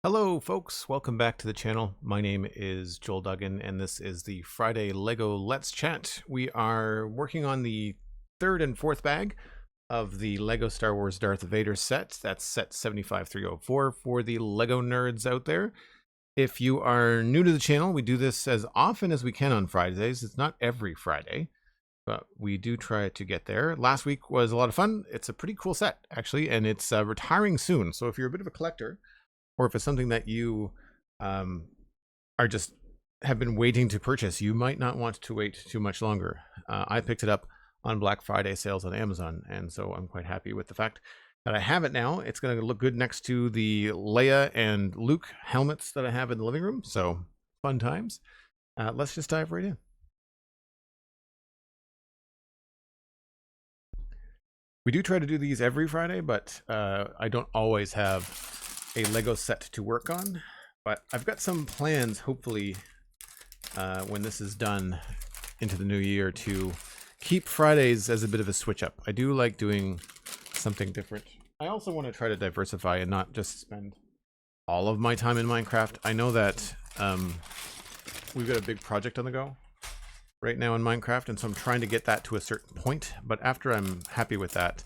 Hello folks, welcome back to the channel. My name is Joel Duggan and this is the Friday LEGO Let's Chat. We are working on the third and fourth bag of the LEGO Star Wars Darth Vader set. That's set 75304 for the LEGO nerds out there. If you are new to the channel, we do this as often as we can on Fridays. It's not every Friday, but we do try to get there. Last week was a lot of fun. It's a pretty cool set actually, and it's retiring soon. So if you're a bit of a collector, or if it's something that you are just have been waiting to purchase, you might not want to wait too much longer. I picked it up on Black Friday sales on Amazon, and so I'm quite happy with the fact that I have it now. It's going to look good next to the Leia and Luke helmets that I have in the living room, so fun times. Let's just dive right in. We do try to do these every Friday, but I don't always have a Lego set to work on, but I've got some plans hopefully when this is done into the new year to keep Fridays as a bit of a switch up. I do like doing something different. I also want to try to diversify and not just spend all of my time in Minecraft. I know that we've got a big project on the go right now in Minecraft, and so I'm trying to get that to a certain point, but after I'm happy with that,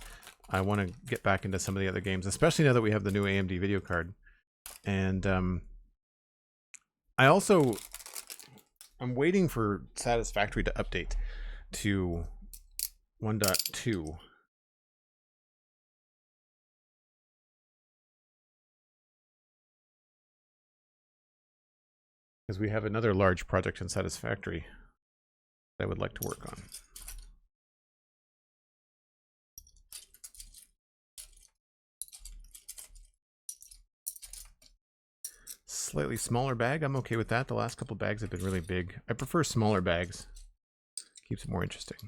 I want to get back into some of the other games, especially now that we have the new AMD video card. And I'm waiting for Satisfactory to update to 1.2. Because we have another large project in Satisfactory that I would like to work on. Slightly smaller bag, I'm okay with that. The last couple bags have been really big. I prefer smaller bags. Keeps it more interesting.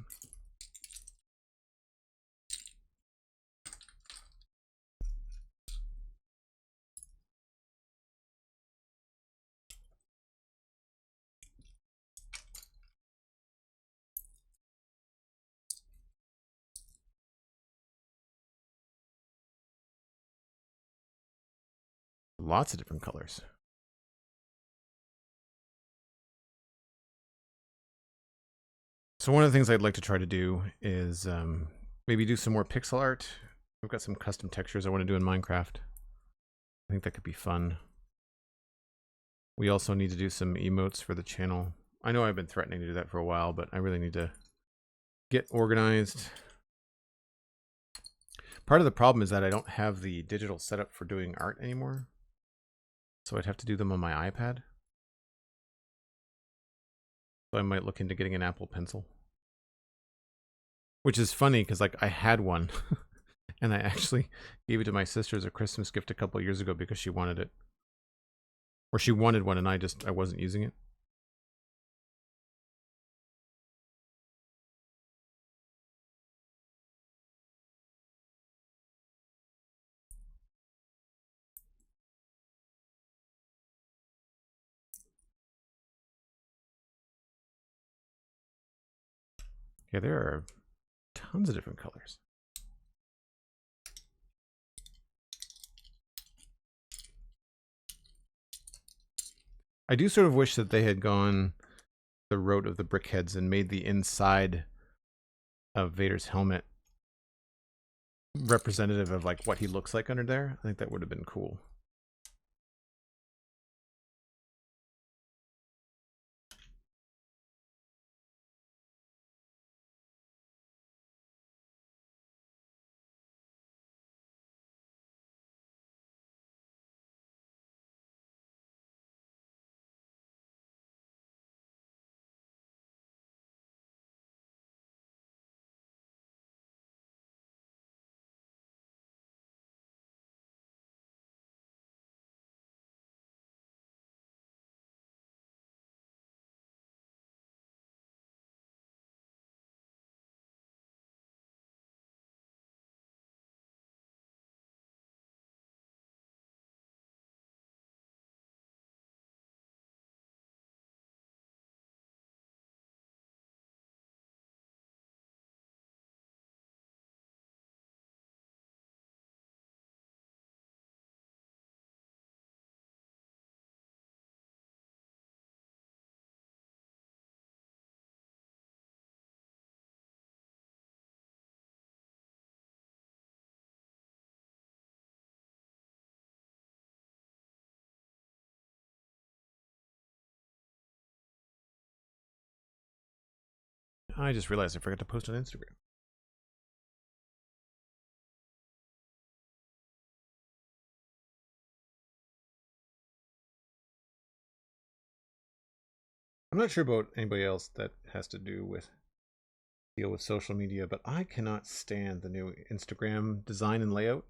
Lots of different colors. So one of the things I'd like to try to do is maybe do some more pixel art. I've got some custom textures I want to do in Minecraft. I think that could be fun. We also need to do some emotes for the channel. I know I've been threatening to do that for a while, but I really need to get organized. Part of the problem is that I don't have the digital setup for doing art anymore. So I'd have to do them on my iPad. So I might look into getting an Apple Pencil. Which is funny because like I had one and I actually gave it to my sister as a Christmas gift a couple of years ago because she wanted it. Or she wanted one and I wasn't using it. Yeah, there are tons of different colors. I do sort of wish that they had gone the route of the brickheads and made the inside of Vader's helmet representative of like what he looks like under there. I think that would have been cool. I just realized I forgot to post on Instagram. I'm not sure about anybody else that has to deal with social media, but I cannot stand the new Instagram design and layout.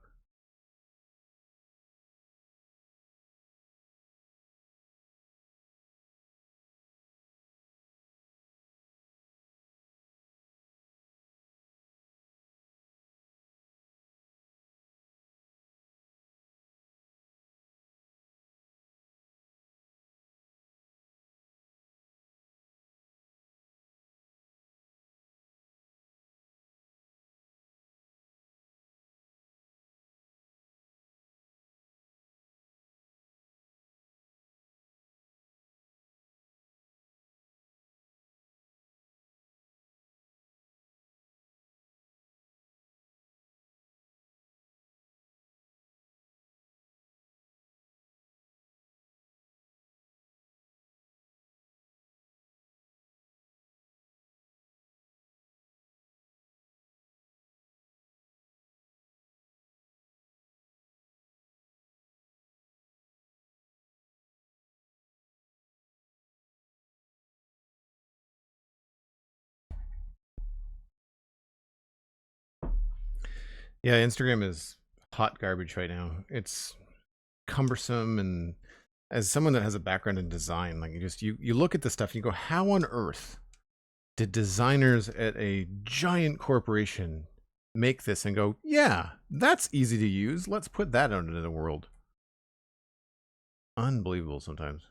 Yeah, Instagram is hot garbage right now. It's cumbersome, and as someone that has a background in design, like you look at the stuff and you go, how on earth did designers at a giant corporation make this and go, yeah, that's easy to use, let's put that out into the world? Unbelievable sometimes.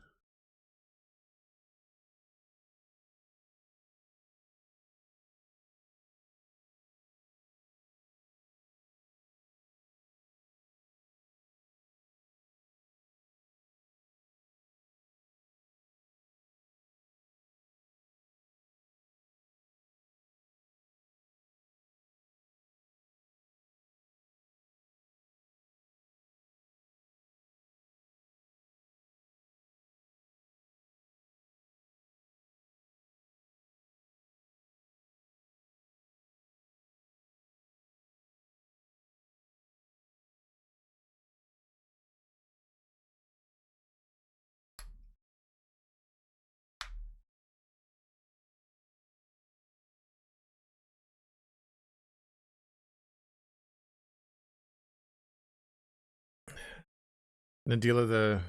Nadila,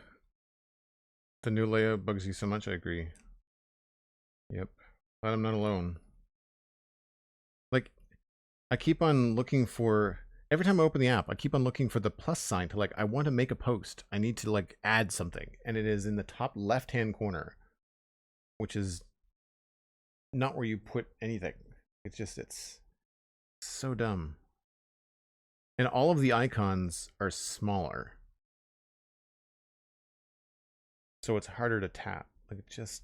the new layout bugs you so much. I agree. Yep, but I'm not alone. Like, I keep on looking for, every time I open the app, I keep on looking for the plus sign to, like, I want to make a post. I need to, like, add something. And it is in the top left-hand corner, which is not where you put anything. It's so dumb. And all of the icons are smaller, so it's harder to tap. Like, it just...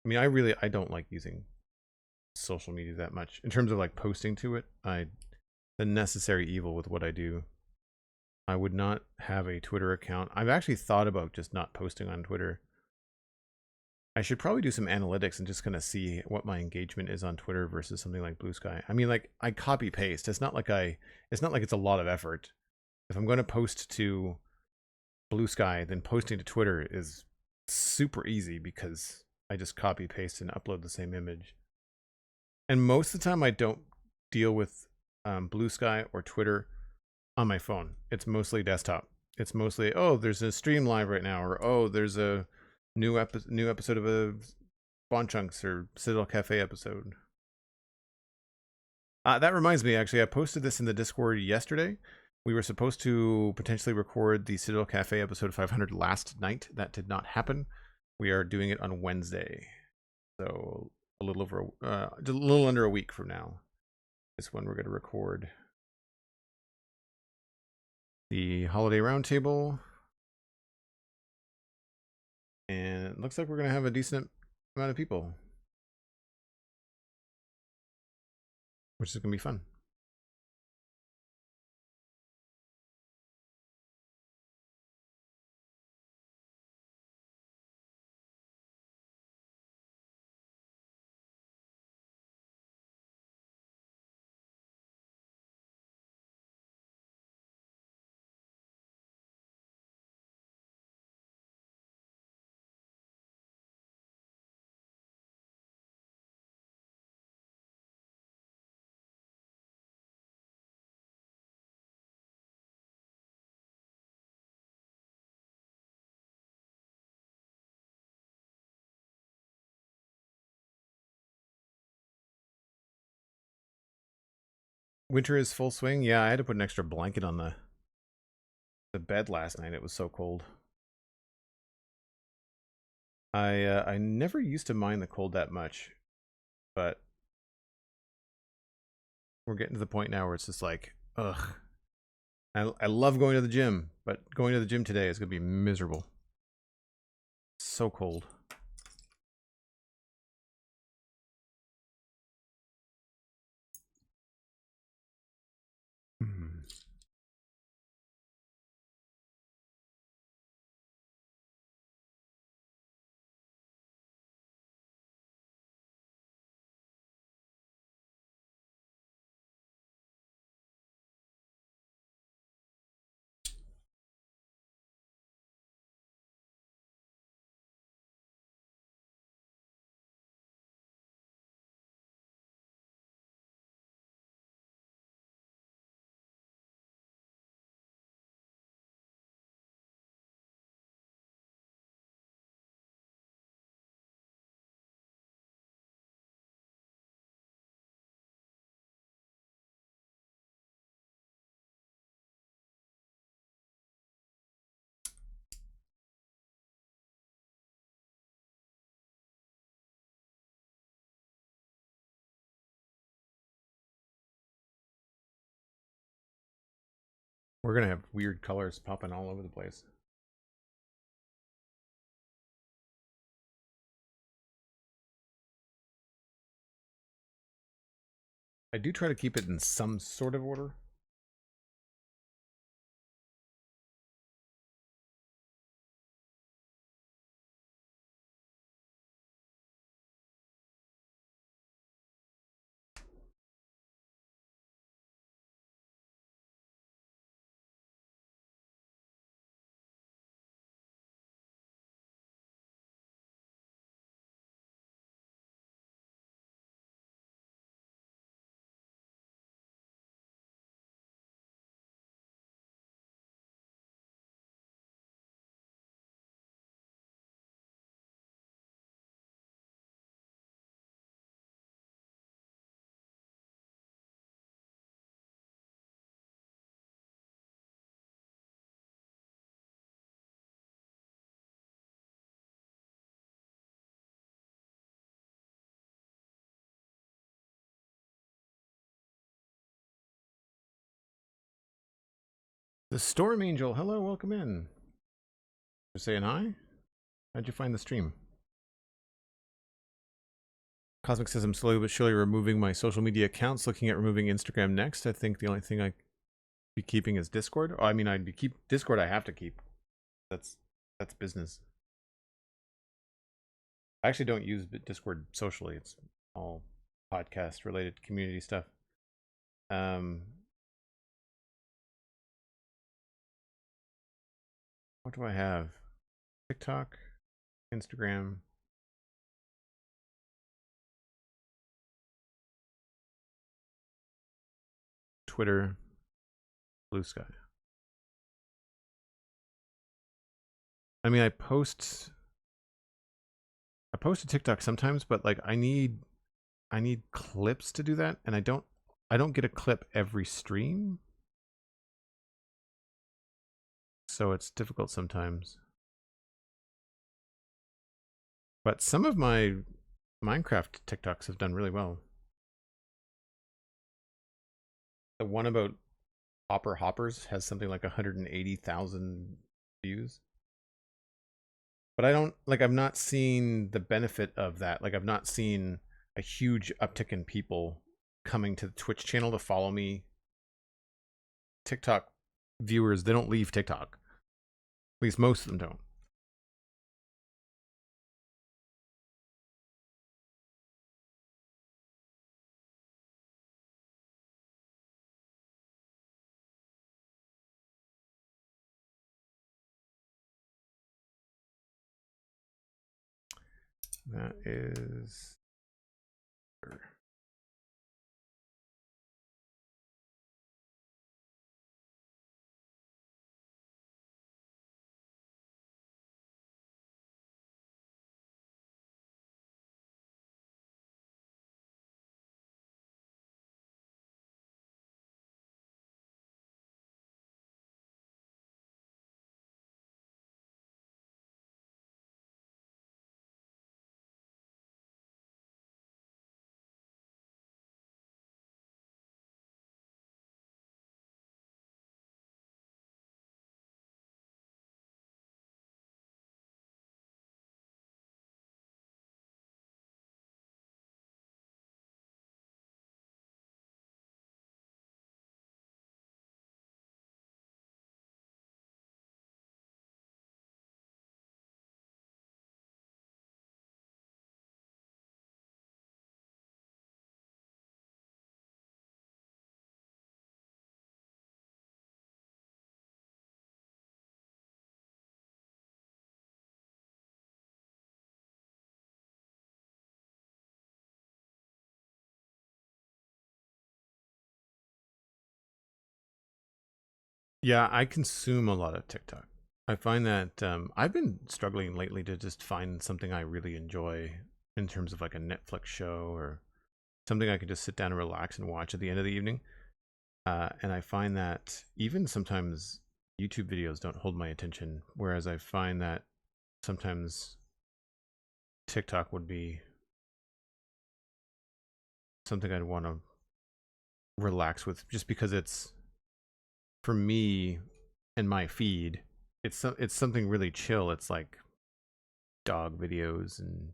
I mean, I don't like using social media that much. In terms of, like, posting to it, the necessary evil with what I do. I would not have a Twitter account. I've actually thought about just not posting on Twitter. I should probably do some analytics and just kind of see what my engagement is on Twitter versus something like Blue Sky. I mean, like, I copy paste. It's not like it's a lot of effort. If I'm going to post to Blue Sky, then posting to Twitter is super easy because I just copy paste and upload the same image. And most of the time I don't deal with Blue Sky or Twitter on my phone. It's mostly desktop. It's mostly, oh, there's a stream live right now, or oh, there's a new episode of a Bon Chunks or Citadel Cafe episode. That reminds me, actually, I posted this in the Discord yesterday. We were supposed to potentially record the Citadel Cafe episode 500 last night. That did not happen. We are doing it on Wednesday, so a little under a week from now is when we're going to record the holiday roundtable. And it looks like we're going to have a decent amount of people, which is going to be fun. Winter is full swing. Yeah, I had to put an extra blanket on the bed last night. It was so cold. I never used to mind the cold that much, but we're getting to the point now where it's just like, ugh. I love going to the gym, but going to the gym today is gonna be miserable. So cold. We're gonna have weird colors popping all over the place. I do try to keep it in some sort of order. The Storm Angel, hello, welcome in. Just saying hi. How'd you find the stream? Cosmic says I'm slowly but surely removing my social media accounts, looking at removing Instagram next. I think the only thing I'd be keeping is Discord. Oh, I mean, I'd be Discord. I have to keep. That's business. I actually don't use Discord socially. It's all podcast related community stuff. What do I have? TikTok, Instagram, Twitter, Blue Sky. I mean, I post to TikTok sometimes, but like I need clips to do that, and I don't get a clip every stream. So it's difficult sometimes. But some of my Minecraft TikToks have done really well. The one about Hopper Hoppers has something like 180,000 views. But I don't, like, I've not seen the benefit of that. Like, I've not seen a huge uptick in people coming to the Twitch channel to follow me. TikTok viewers, they don't leave TikTok. At least most of them don't. That is... Yeah, I consume a lot of TikTok. I find that I've been struggling lately to just find something I really enjoy in terms of like a Netflix show or something I can just sit down and relax and watch at the end of the evening. And I find that even sometimes YouTube videos don't hold my attention, whereas I find that sometimes TikTok would be something I'd want to relax with, just because it's, for me and my feed, it's something really chill. It's like dog videos and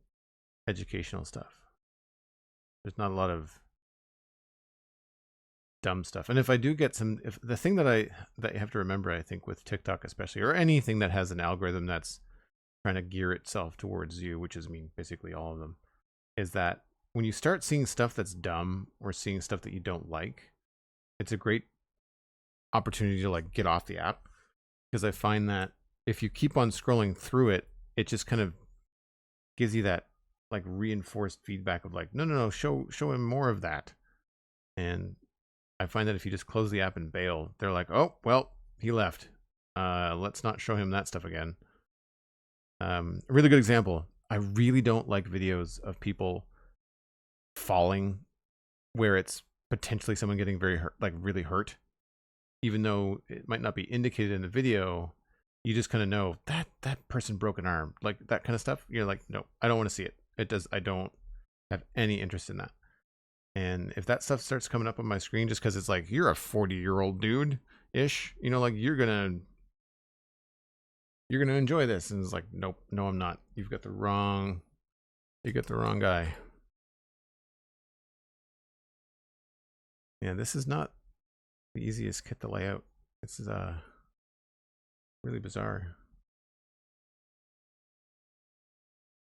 educational stuff. There's not a lot of dumb stuff. And if I do get some, if the thing that you have to remember, I think with TikTok especially, or anything that has an algorithm that's trying to gear itself towards you, which is, I mean, basically all of them, is that when you start seeing stuff that's dumb or seeing stuff that you don't like, it's a great opportunity to like get off the app. Because I find that if you keep on scrolling through it, it just kind of gives you that like reinforced feedback of like, no, show him more of that. And I find that if you just close the app and bail, they're like, oh well, he left. Let's not show him that stuff again. A really good example. I really don't like videos of people falling where it's potentially someone getting very hurt, like really hurt, even though it might not be indicated in the video. You just kind of know that that person broke an arm, like that kind of stuff. You're like, no, I don't want to see it. I don't have any interest in that. And if that stuff starts coming up on my screen just because it's like, you're a 40-year-old dude ish, you know, like you're gonna enjoy this, and it's like, nope, no, I'm not. You got the wrong guy. Yeah, this is not the easiest kit to lay out. This is really bizarre.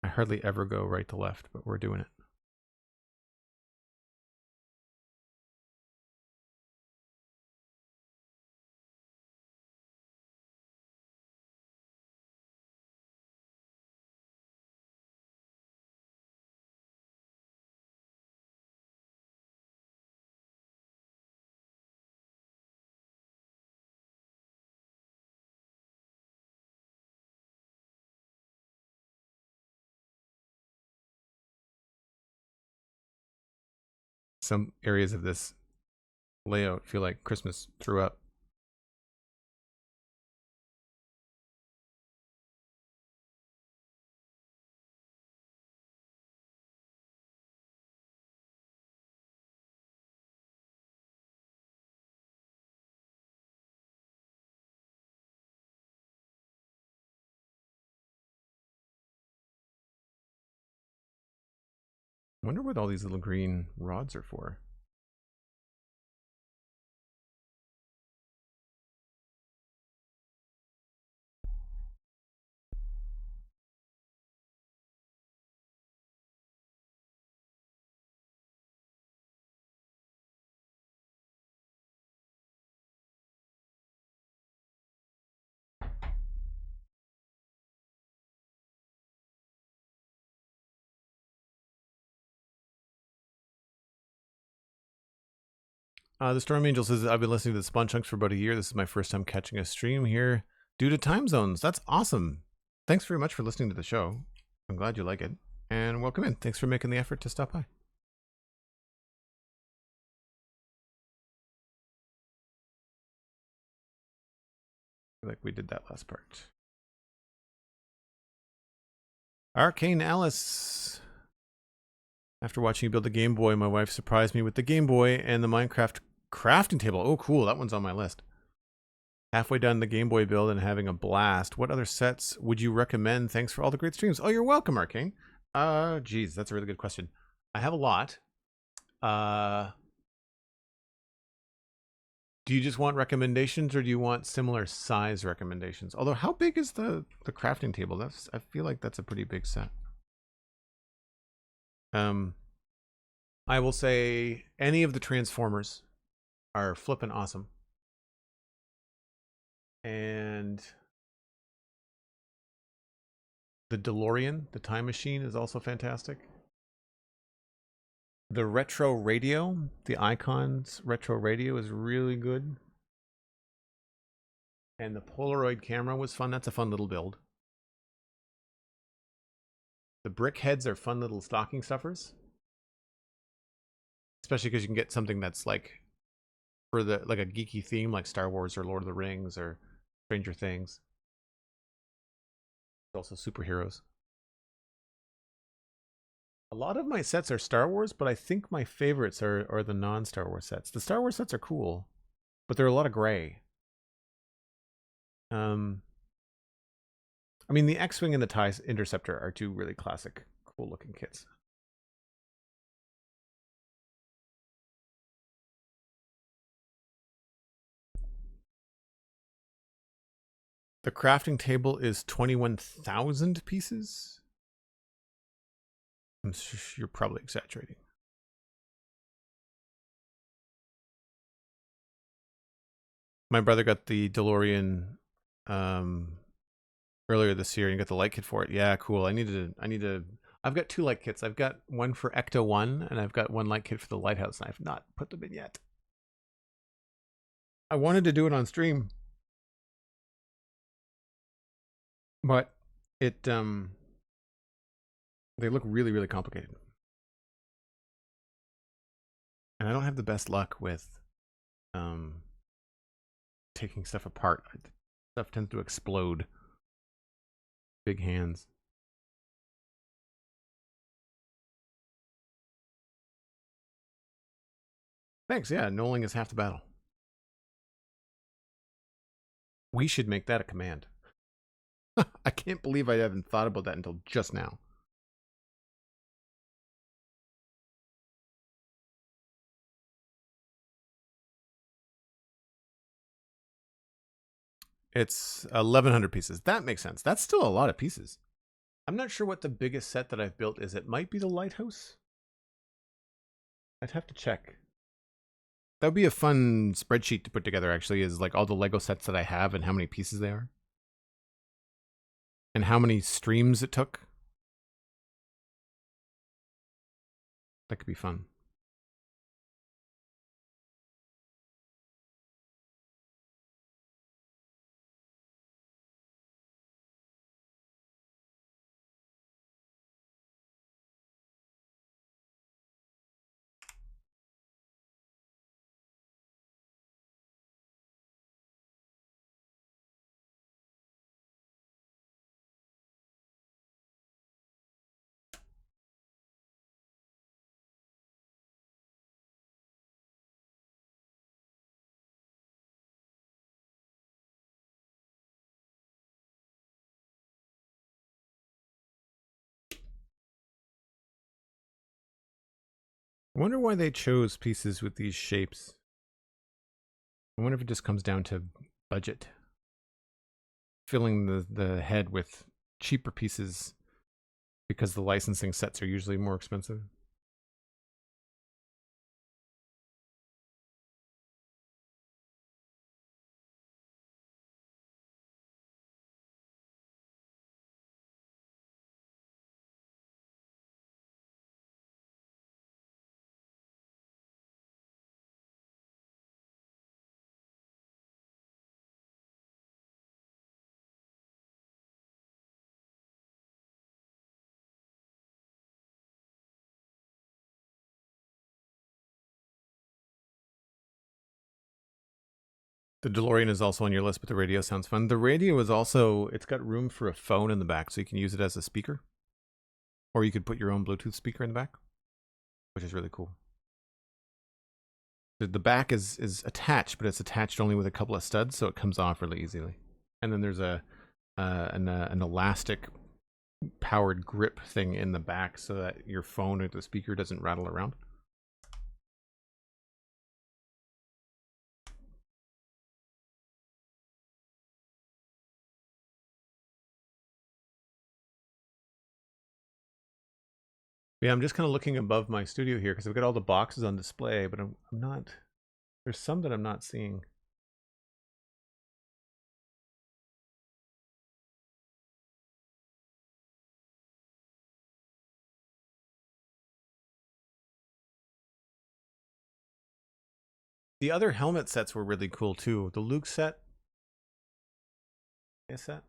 I hardly ever go right to left, but we're doing it. Some areas of this layout feel like Christmas threw up. I wonder what all these little green rods are for. The Storm Angel says, I've been listening to the Spawn Chunks for about a year. This is my first time catching a stream here due to time zones. That's awesome. Thanks very much for listening to the show. I'm glad you like it. And welcome in. Thanks for making the effort to stop by. I feel like we did that last part. Arcane Alice. After watching you build a Game Boy, my wife surprised me with the Game Boy and the Minecraft crafting table. Oh, cool. That one's on my list. Halfway done the Game Boy build and having a blast. What other sets would you recommend? Thanks for all the great streams. Oh, you're welcome, Arcane. Geez, that's a really good question. I have a lot. Do you just want recommendations, or do you want similar size recommendations? Although, how big is the crafting table? I feel like that's a pretty big set. I will say any of the Transformers are flippin' awesome. And the DeLorean, the time machine, is also fantastic. The retro radio, the Icons retro radio is really good. And the Polaroid camera was fun. That's a fun little build. The brick heads are fun little stocking stuffers. Especially because you can get something that's like for the like a geeky theme like Star Wars or Lord of the Rings or Stranger Things. Also superheroes. A lot of my sets are Star Wars, but I think my favorites are the non-Star Wars sets. The Star Wars sets are cool, but they're a lot of gray. I mean, the X-Wing and the TIE Interceptor are two really classic, cool-looking kits. The crafting table is 21,000 pieces. I'm sure you're probably exaggerating. My brother got the DeLorean earlier this year and got the light kit for it. Yeah, cool. I've got two light kits. I've got one for Ecto 1 and I've got one light kit for the Lighthouse, and I've not put them in yet. I wanted to do it on stream, but they look really, really complicated. And I don't have the best luck with taking stuff apart. Stuff tends to explode. Big hands. Thanks, yeah, knowing is half the battle. We should make that a command. I can't believe I haven't thought about that until just now. It's 1,100 pieces. That makes sense. That's still a lot of pieces. I'm not sure what the biggest set that I've built is. It might be the Lighthouse. I'd have to check. That would be a fun spreadsheet to put together, actually, is like all the Lego sets that I have and how many pieces they are. And how many streams it took. That could be fun. I wonder why they chose pieces with these shapes. I wonder if it just comes down to budget. Filling the head with cheaper pieces because the licensing sets are usually more expensive. The DeLorean is also on your list, but the radio sounds fun. The radio is also, it's got room for a phone in the back, so you can use it as a speaker. Or you could put your own Bluetooth speaker in the back, which is really cool. The back is attached, but it's attached only with a couple of studs, so it comes off really easily. And then there's an elastic powered grip thing in the back so that your phone or the speaker doesn't rattle around. Yeah, I'm just kind of looking above my studio here because I've got all the boxes on display, but I'm not, there's some that I'm not seeing. The other helmet sets were really cool too. The Luke set, Is that?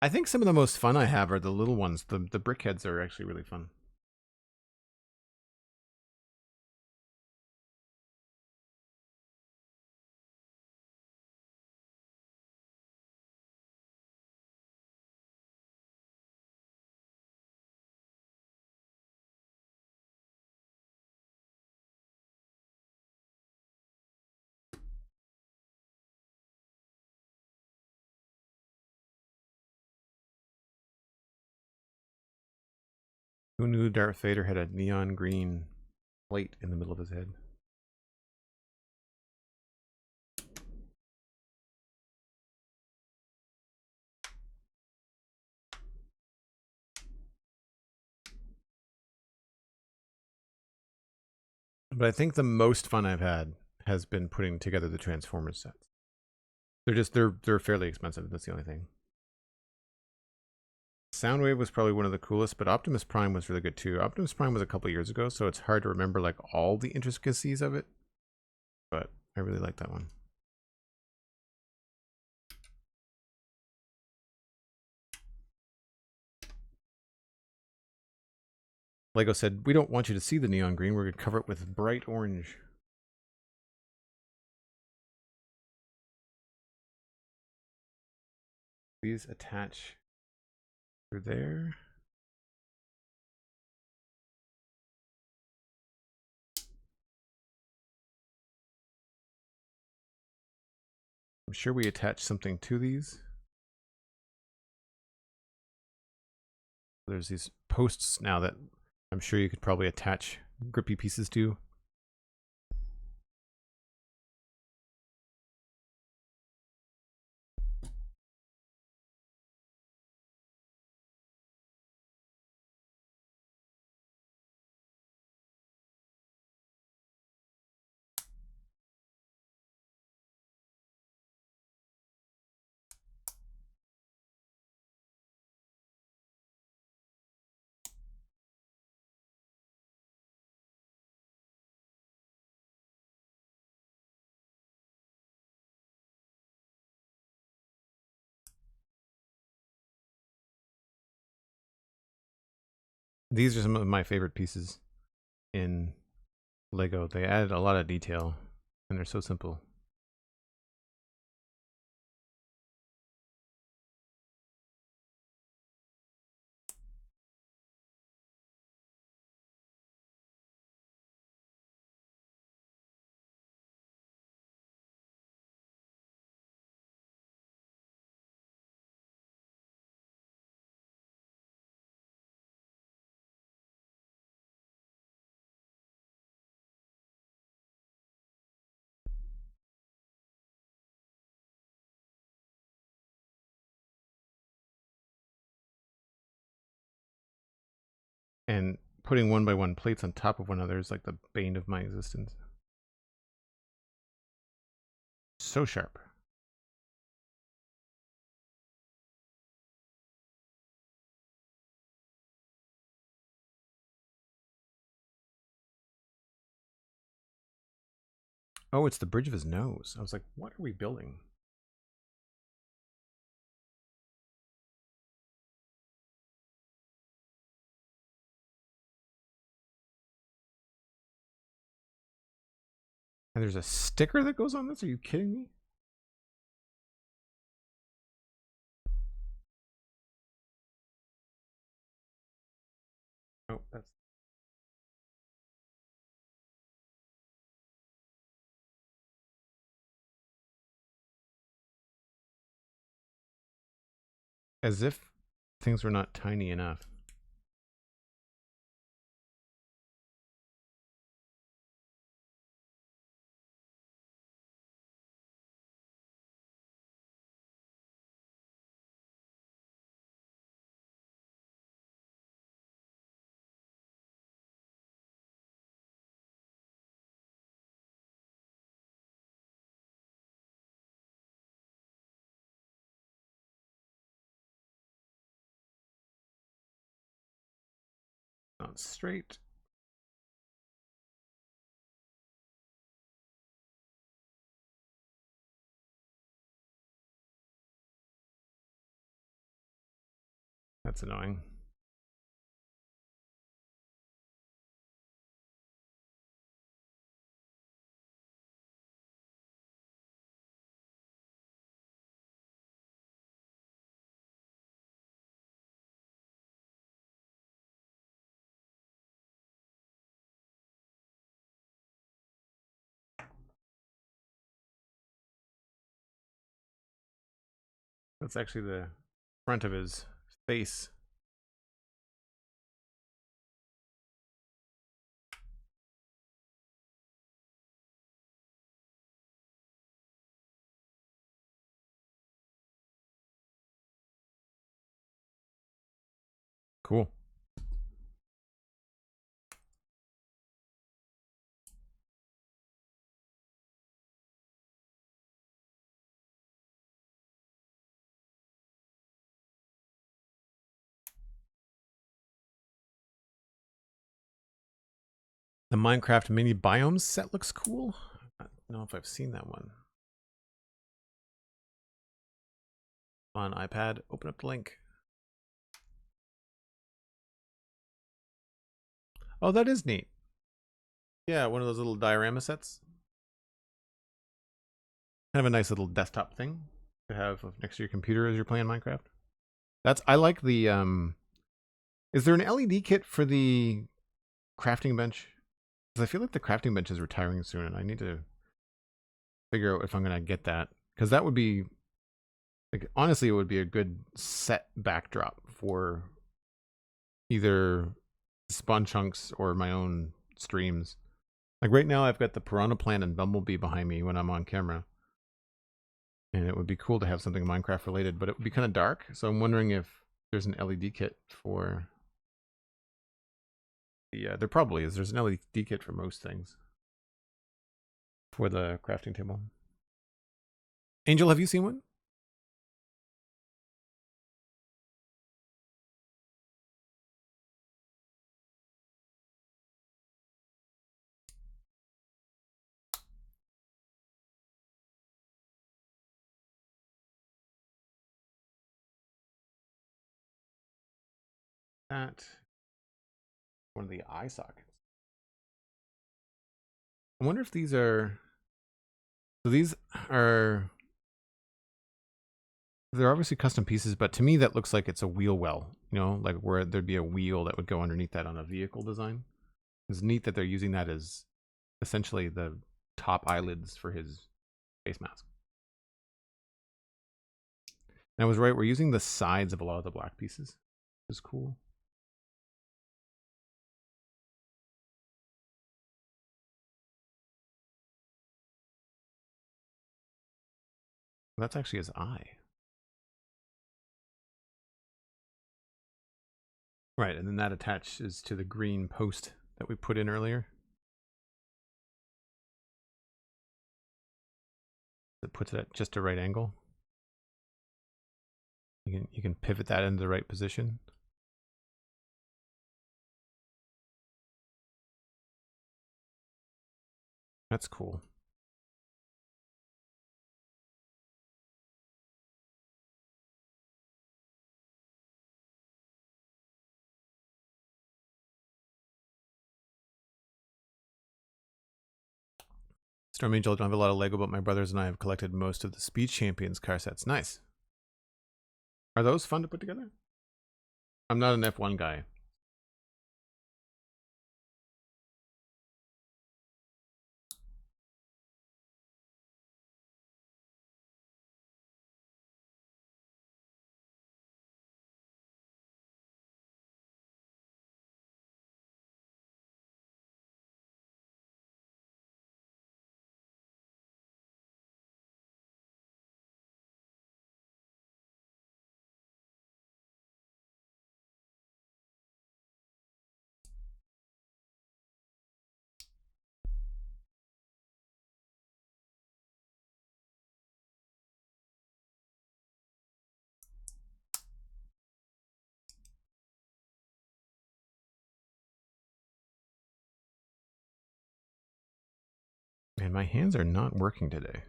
I think some of the most fun I have are the little ones. The brickheads are actually really fun. Who knew Darth Vader had a neon green plate in the middle of his head? But I think the most fun I've had has been putting together the Transformers sets. They're fairly expensive. That's the only thing. Soundwave was probably one of the coolest, but Optimus Prime was really good too. Optimus Prime was a couple years ago, so it's hard to remember like all the intricacies of it. But I really like that one. Lego said, "We don't want you to see the neon green. We're going to cover it with bright orange." Please attach through there. I'm sure we attach something to these. There's these posts now that I'm sure you could probably attach grippy pieces to. These are some of my favorite pieces in Lego. They added a lot of detail and they're so simple. And putting 1x1 plates on top of one another is like the bane of my existence. So sharp. Oh, it's the bridge of his nose. I was like, what are we building? And there's a sticker that goes on this? Are you kidding me? Oh, that's... As if things were not tiny enough. Not straight. That's annoying. That's actually the front of his face. Cool. The Minecraft mini biomes set looks cool. I don't know if I've seen that one. On iPad, open up the link. Oh, that is neat. Yeah, one of those little diorama sets. Kind of a nice little desktop thing to have next to your computer as you're playing Minecraft. I like the is there an LED kit for the crafting bench? Because I feel like the crafting bench is retiring soon and I need to figure out if I'm gonna get that. Because that would be like, honestly, it would be a good set backdrop for either Spawn Chunks or my own streams. Like right now I've got the Piranha Plant and Bumblebee behind me when I'm on camera. And it would be cool to have something Minecraft related, but it would be kind of dark. So I'm wondering if there's an LED kit for the, there probably is. There's an LED kit for most things for the crafting table. Angel, have you seen one? That one of the eye sockets. I wonder if these are, so these are, they're obviously custom pieces, but to me that looks like it's a wheel well, you know, like where there'd be a wheel that would go underneath that on a vehicle design. It's neat that they're using that as essentially the top eyelids for his face mask. And I was right, we're using the sides of a lot of the black pieces, which is cool. That's actually his eye. Right, and then that attaches to the green post that we put in earlier. It puts it at just a right angle. You can pivot that into the right position. That's cool. Storm Angel, I don't have a lot of Lego, but my brothers and I have collected most of the Speed Champions car sets. Nice. Are those fun to put together? I'm not an F1 guy. Man, my hands are not working today.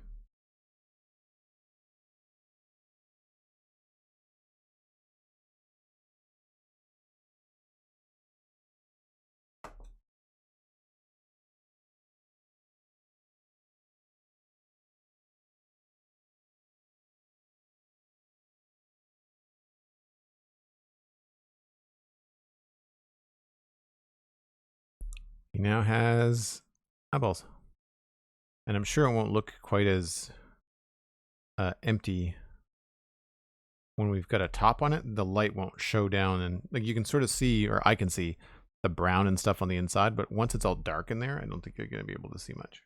He now has eyeballs. And I'm sure it won't look quite as empty when we've got a top on it. The light won't show down, and like you can sort of see, or I can see, the brown and stuff on the inside, but once it's all dark in there, I don't think you're going to be able to see much.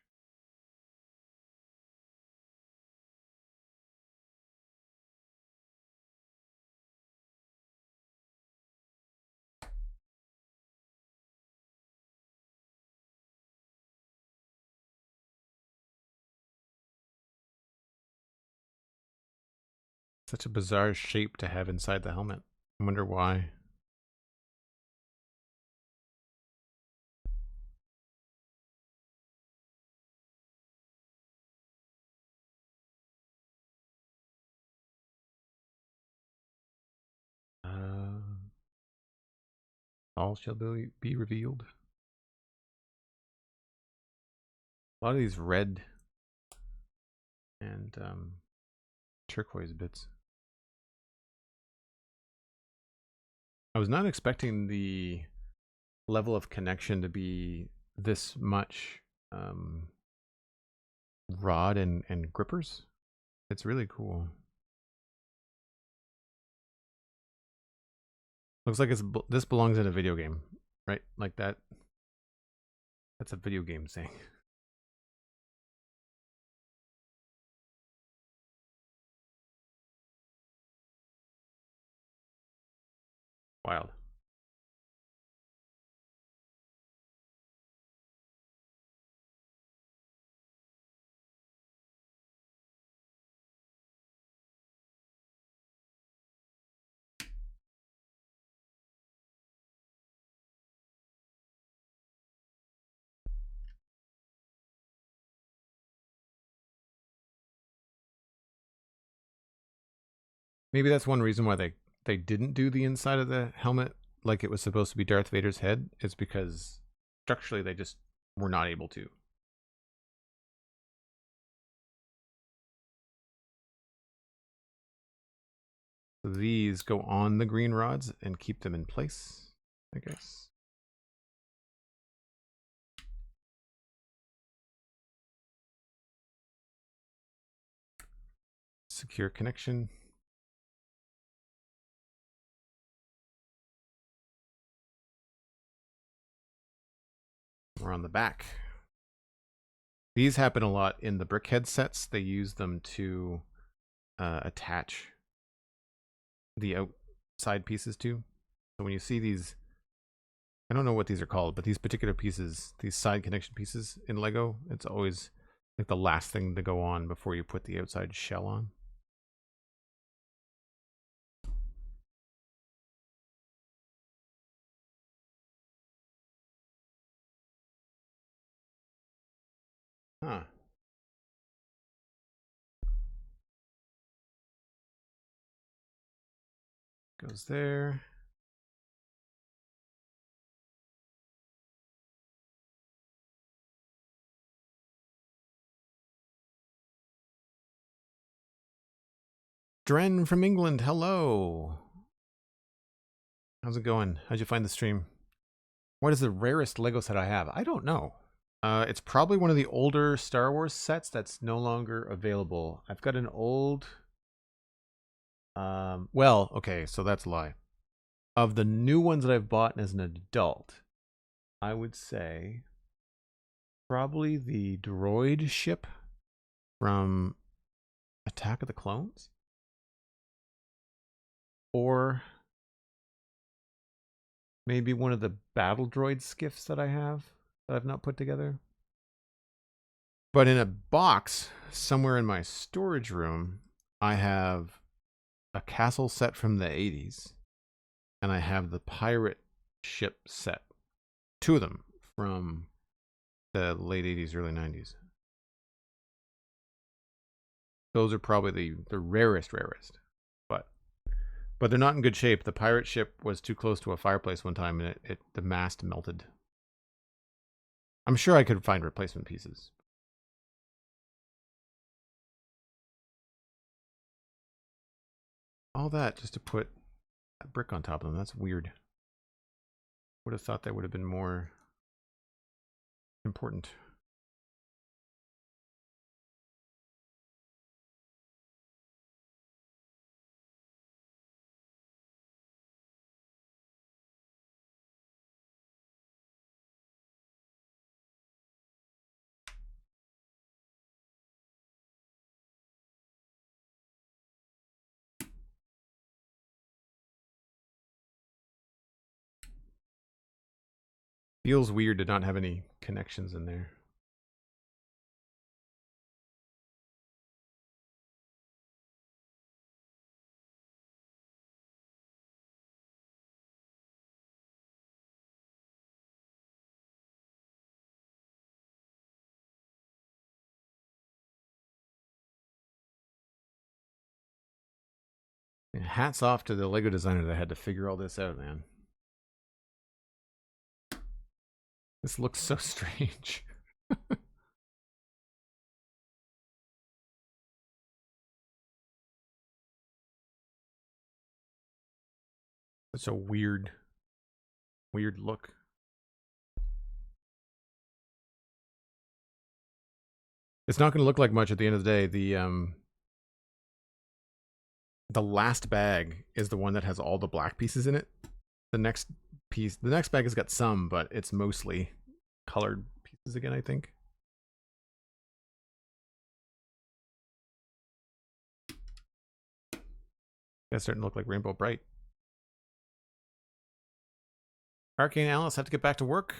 Such a bizarre shape to have inside the helmet. I wonder why. All shall be revealed. A lot of these red and turquoise bits. I was not expecting the level of connection to be this much rod and grippers. It's really cool. Looks like this belongs in a video game, right? Like that. That's a video game thing. Wild. Maybe that's one reason why they didn't do the inside of the helmet like it was supposed to be Darth Vader's head. Is because structurally they just were not able to. So these go on the green rods and keep them in place, I guess. Secure connection. We're on the back. These happen a lot in the brickhead sets. They use them to attach the outside pieces to. So when you see these, I don't know what these are called, but these particular pieces, these side connection pieces in Lego, it's always like the last thing to go on before you put the outside shell on. Huh. Goes there. Dren from England, hello. How's it going? How'd you find the stream? What is the rarest Lego set I have? I don't know. It's probably one of the older Star Wars sets that's no longer available. I've got an old... well, okay, so that's a lie. Of the new ones that I've bought as an adult, I would say probably the droid ship from Attack of the Clones. Or maybe one of the battle droid skiffs that I have that I've not put together. But in a box somewhere in my storage room, I have a castle set from the 80s. And I have the pirate ship set. Two of them from the late 80s, early 90s. Those are probably the rarest. But they're not in good shape. The pirate ship was too close to a fireplace one time and the mast melted. I'm sure I could find replacement pieces. All that just to put a brick on top of them. That's weird. Would have thought that would have been more important. Feels weird to not have any connections in there. Hats off to the Lego designer that had to figure all this out, man. This looks so strange. Such a weird look. It's not going to look like much at the end of the day. The last bag is the one that has all the black pieces in it. The next bag has got some, but it's mostly colored pieces again, I think. That's starting to look like Rainbow Bright. Arcane Alice, have to get back to work.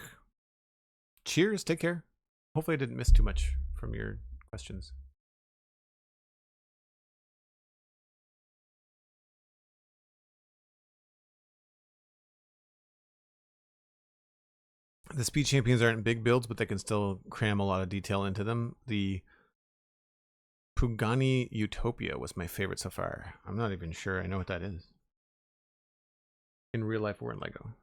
Cheers, take care. Hopefully I didn't miss too much from your questions. The speed champions aren't big builds, but they can still cram a lot of detail into them. The Pugani Utopia was my favorite so far. I'm not even sure I know what that is. In real life or in Lego.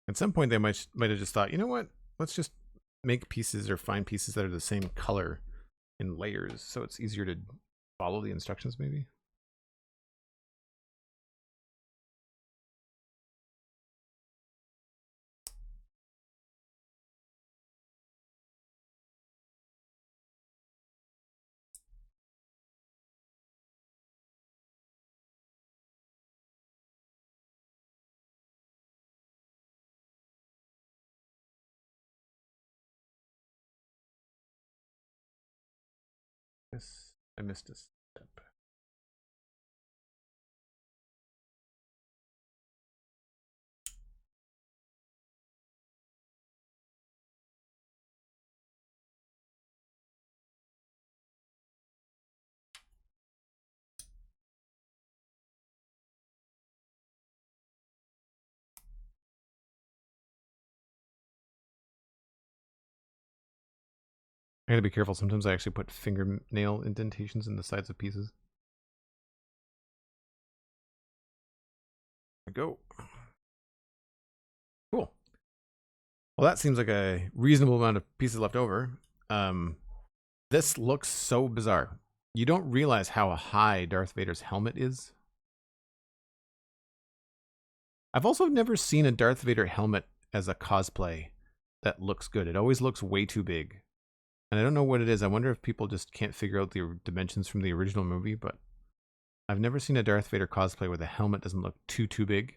At some point, they might have just thought, you know what? Let's just make pieces or find pieces that are the same color in layers, so it's easier to follow the instructions, maybe. Yes, I missed a step. I gotta be careful. Sometimes I actually put fingernail indentations in the sides of pieces. There we go. Cool. Well, that seems like a reasonable amount of pieces left over. This looks so bizarre. You don't realize how high Darth Vader's helmet is. I've also never seen a Darth Vader helmet as a cosplay that looks good. It always looks way too big. And I don't know what it is. I wonder if people just can't figure out the dimensions from the original movie, but I've never seen a Darth Vader cosplay where the helmet doesn't look too big.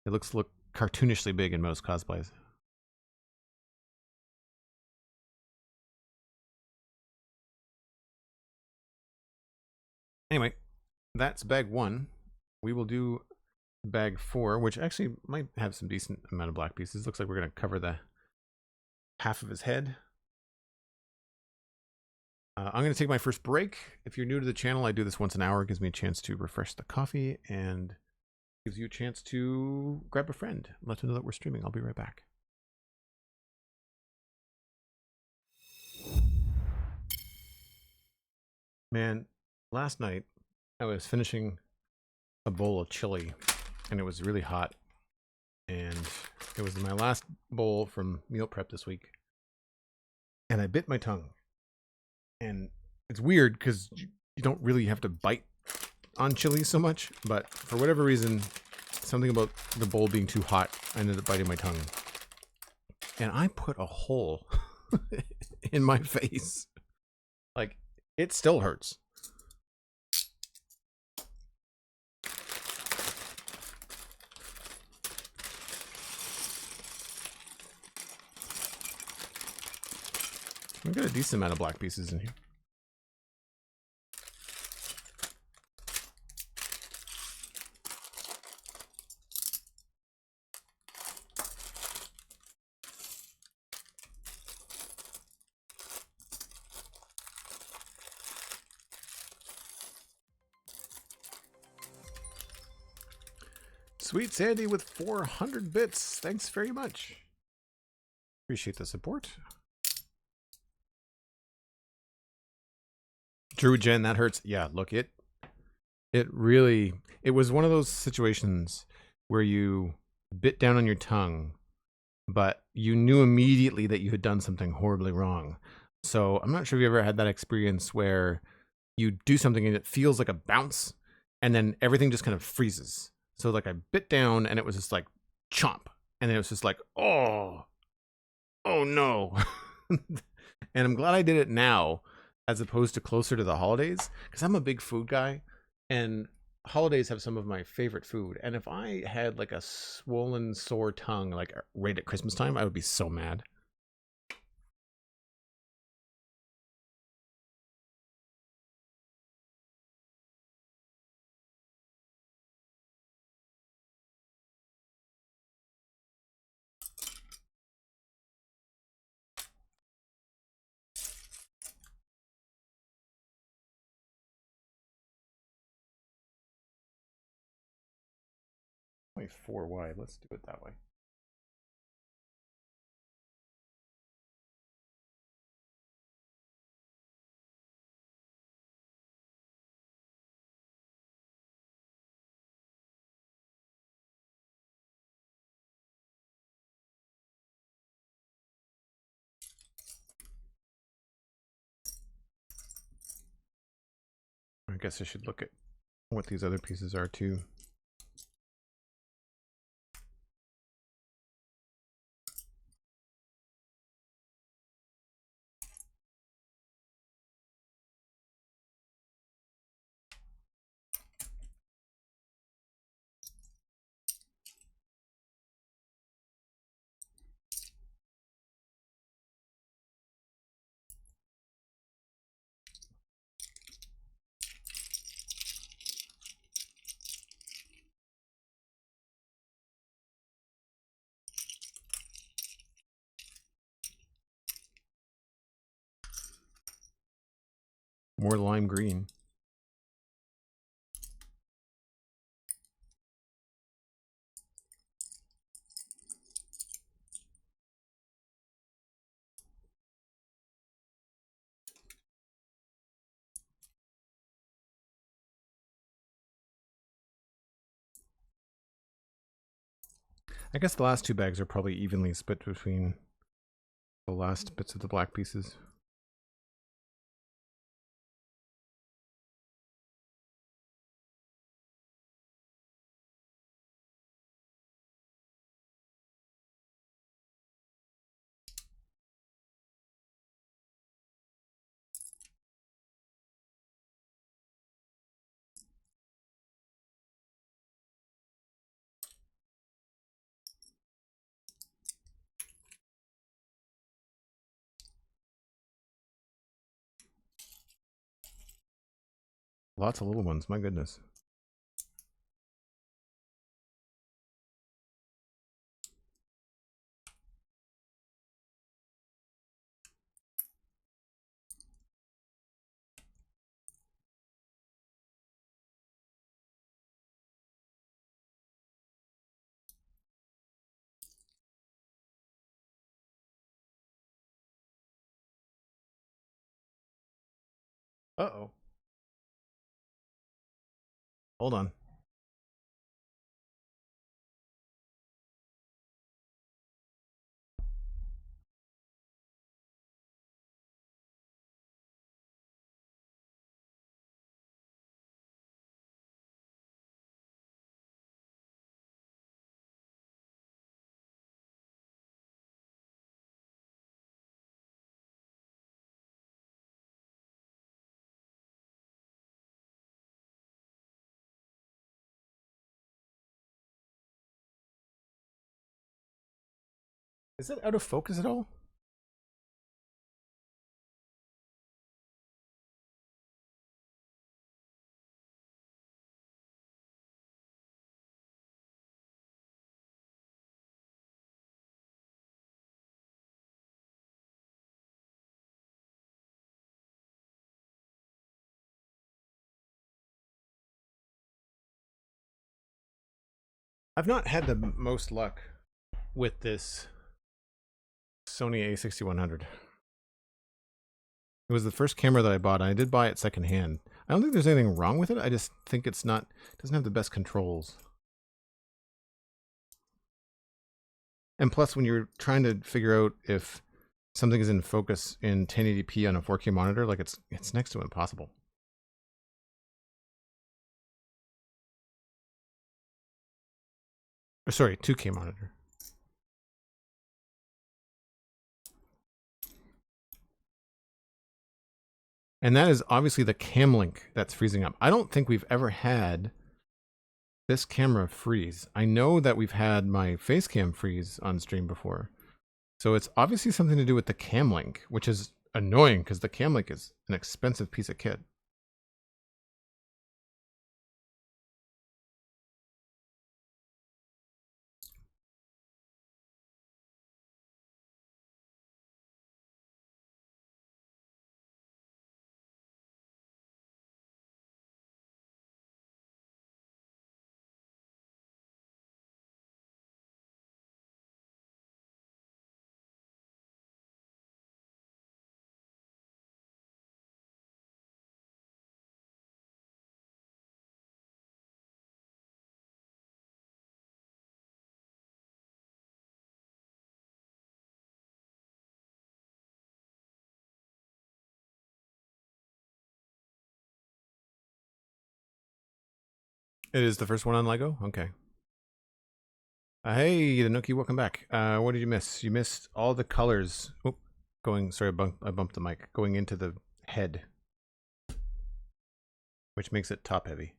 It look cartoonishly big in most cosplays. Anyway, that's bag 1. We will do bag 4, which actually might have some decent amount of black pieces. Looks like we're going to cover the half of his head. I'm going to take my first break. If you're new to the channel, I do this once an hour. It gives me a chance to refresh the coffee and gives you a chance to grab a friend. Let them know that we're streaming. I'll be right back. Man, last night I was finishing a bowl of chili and it was really hot. And it was my last bowl from meal prep this week. And I bit my tongue. And it's weird because you don't really have to bite on chili so much, but for whatever reason, something about the bowl being too hot, I ended up biting my tongue. And I put a hole in my face. Like, it still hurts. I've got a decent amount of black pieces in here. SweetSandi with 400 bits. Thanks very much. Appreciate the support. True, Jen, that hurts. Yeah, look, it was one of those situations where you bit down on your tongue, but you knew immediately that you had done something horribly wrong. So I'm not sure if you ever had that experience where you do something and it feels like a bounce and then everything just kind of freezes. So like I bit down and it was just like chomp. And it was just like, oh no. And I'm glad I did it now as opposed to closer to the holidays, because I'm a big food guy and holidays have some of my favorite food. And if I had like a swollen, sore tongue, like right at Christmas time, I would be so mad. Only 4 wide. Let's do it that way. I guess I should look at what these other pieces are too. More lime green. I guess the last 2 bags are probably evenly split between the last bits of the black pieces. Lots of little ones, my goodness. Uh-oh. Hold on. Is it out of focus at all? I've not had the most luck with this Sony A6100. It was the first camera that I bought, and I did buy it secondhand. I don't think there's anything wrong with it. I just think it doesn't have the best controls. And plus, when you're trying to figure out if something is in focus in 1080p on a 4K monitor, like it's next to impossible. Or sorry, 2K monitor. And that is obviously the cam link that's freezing up. I don't think we've ever had this camera freeze. I know that we've had my face cam freeze on stream before. So it's obviously something to do with the cam link, which is annoying because the cam link is an expensive piece of kit. It is the first one on Lego? Okay. Hey, the Nookie, welcome back. What did you miss? You missed all the colors. Oh, sorry, I bumped the mic. Going into the head, which makes it top heavy.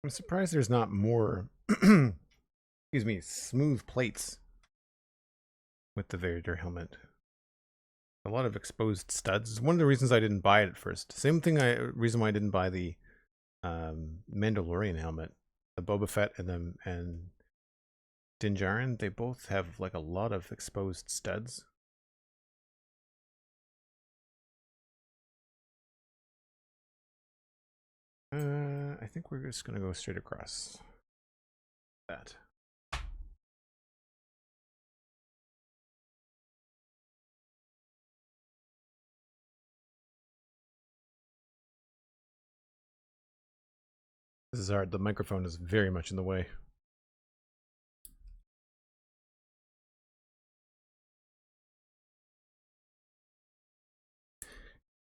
I'm surprised there's not more, excuse me, smooth plates with the Vader helmet. A lot of exposed studs. One of the reasons I didn't buy it at first. Same thing. Reason why I didn't buy the Mandalorian helmet, the Boba Fett and TinMyren. They both have like a lot of exposed studs. I think we're just gonna go straight across. That. This is hard. The microphone is very much in the way.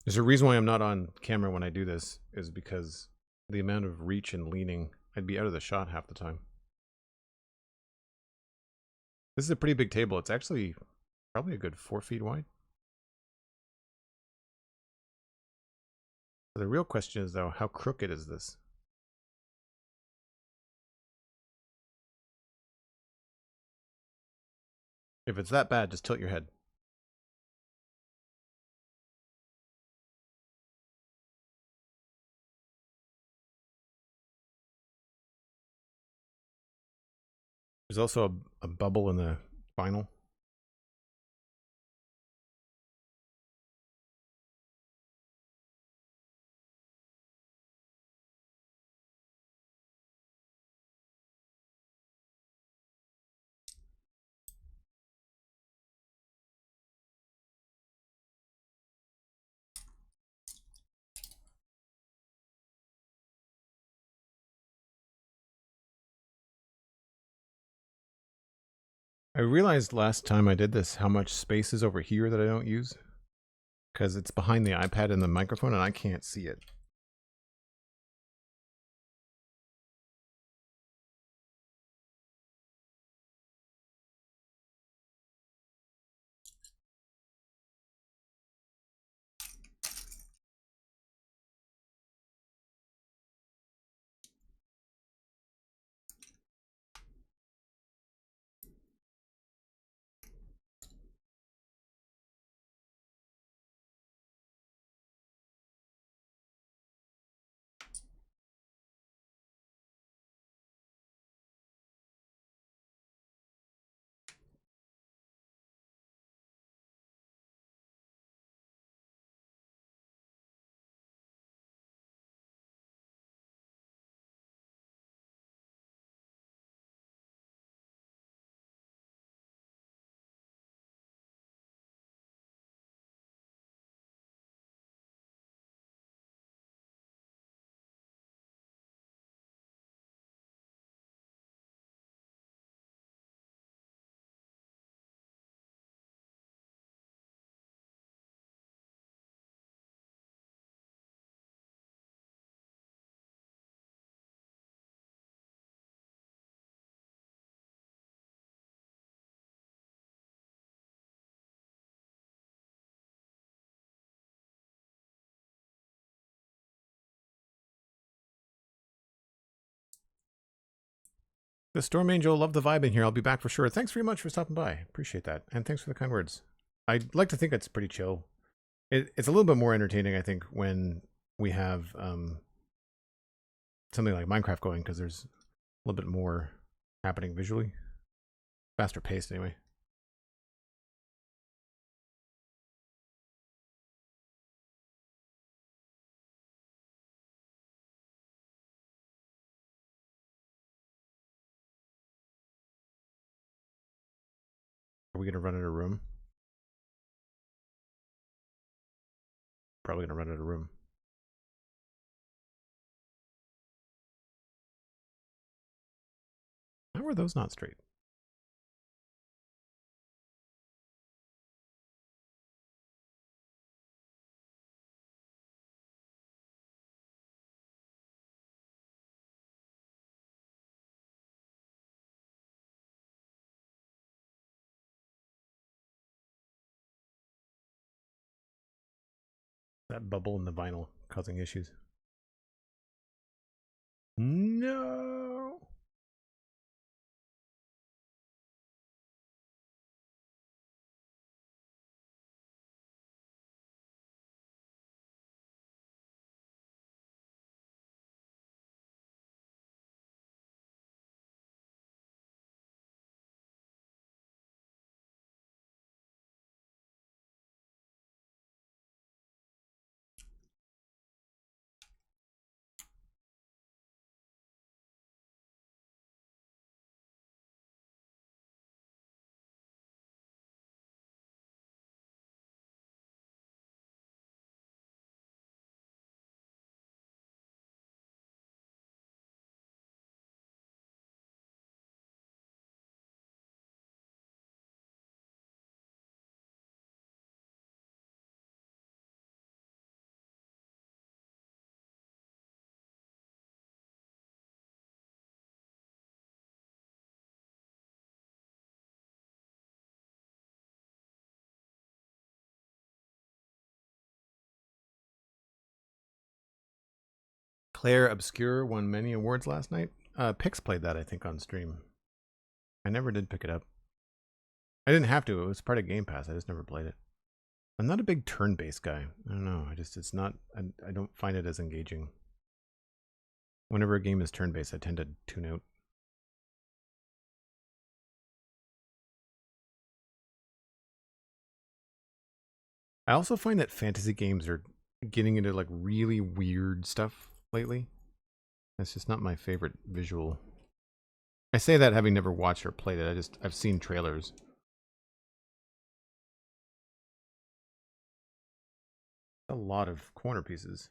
There's a reason why I'm not on camera when I do this, is because the amount of reach and leaning, I'd be out of the shot half the time. This is a pretty big table. It's actually probably a good 4 feet wide. The real question is, though, how crooked is this? If it's that bad, just tilt your head. There's also a bubble in the vinyl. I realized last time I did this how much space is over here that I don't use, because it's behind the iPad and the microphone and I can't see it. The Storm Angel, love the vibe in here. I'll be back for sure. Thanks very much for stopping by. Appreciate that. And thanks for the kind words. I'd like to think it's pretty chill. It's a little bit more entertaining, I think, when we have something like Minecraft going, because there's a little bit more happening visually. Faster paced, anyway. Are we going to run out of room? Probably going to run out of room. How are those not straight? That bubble in the vinyl causing issues. No. Claire Obscure won many awards last night. Pix played that, I think, on stream. I never did pick it up. I didn't have to. It was part of Game Pass. I just never played it. I'm not a big turn-based guy. I don't know. It's not, I don't find it as engaging. Whenever a game is turn-based, I tend to tune out. I also find that fantasy games are getting into like really weird stuff lately. That's just not my favorite visual. I say that having never watched or played it. I've seen trailers. A lot of corner pieces.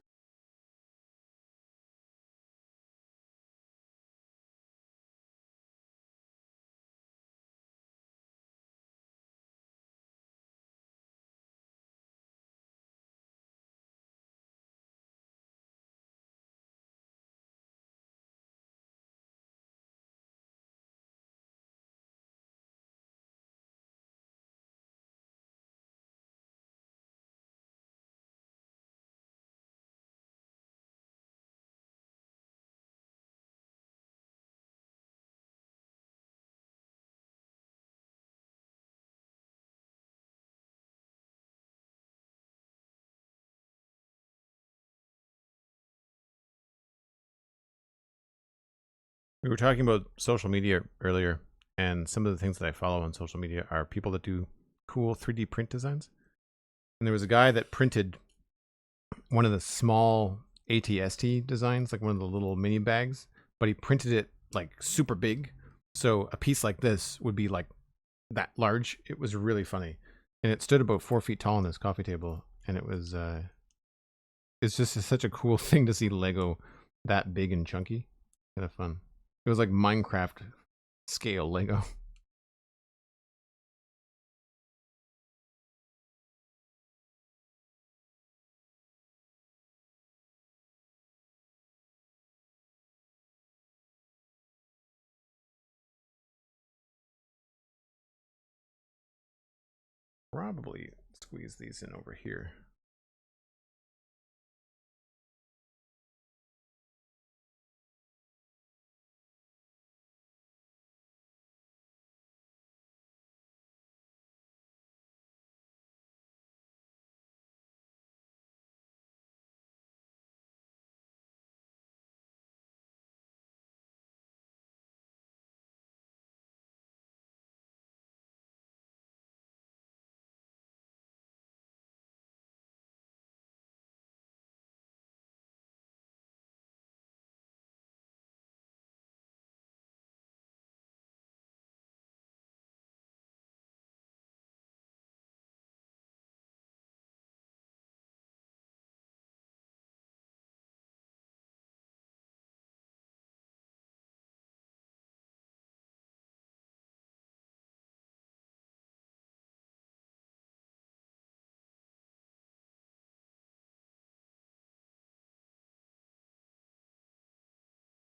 We were talking about social media earlier, and some of the things that I follow on social media are people that do cool 3D print designs. And there was a guy that printed one of the small ATST designs, like one of the little mini bags, but he printed it like super big. So a piece like this would be like that large. It was really funny. And it stood about 4 feet tall on this coffee table. And it was, it's just such a cool thing to see Lego that big and chunky. Kind of fun. It was like Minecraft scale Lego. Probably squeeze these in over here.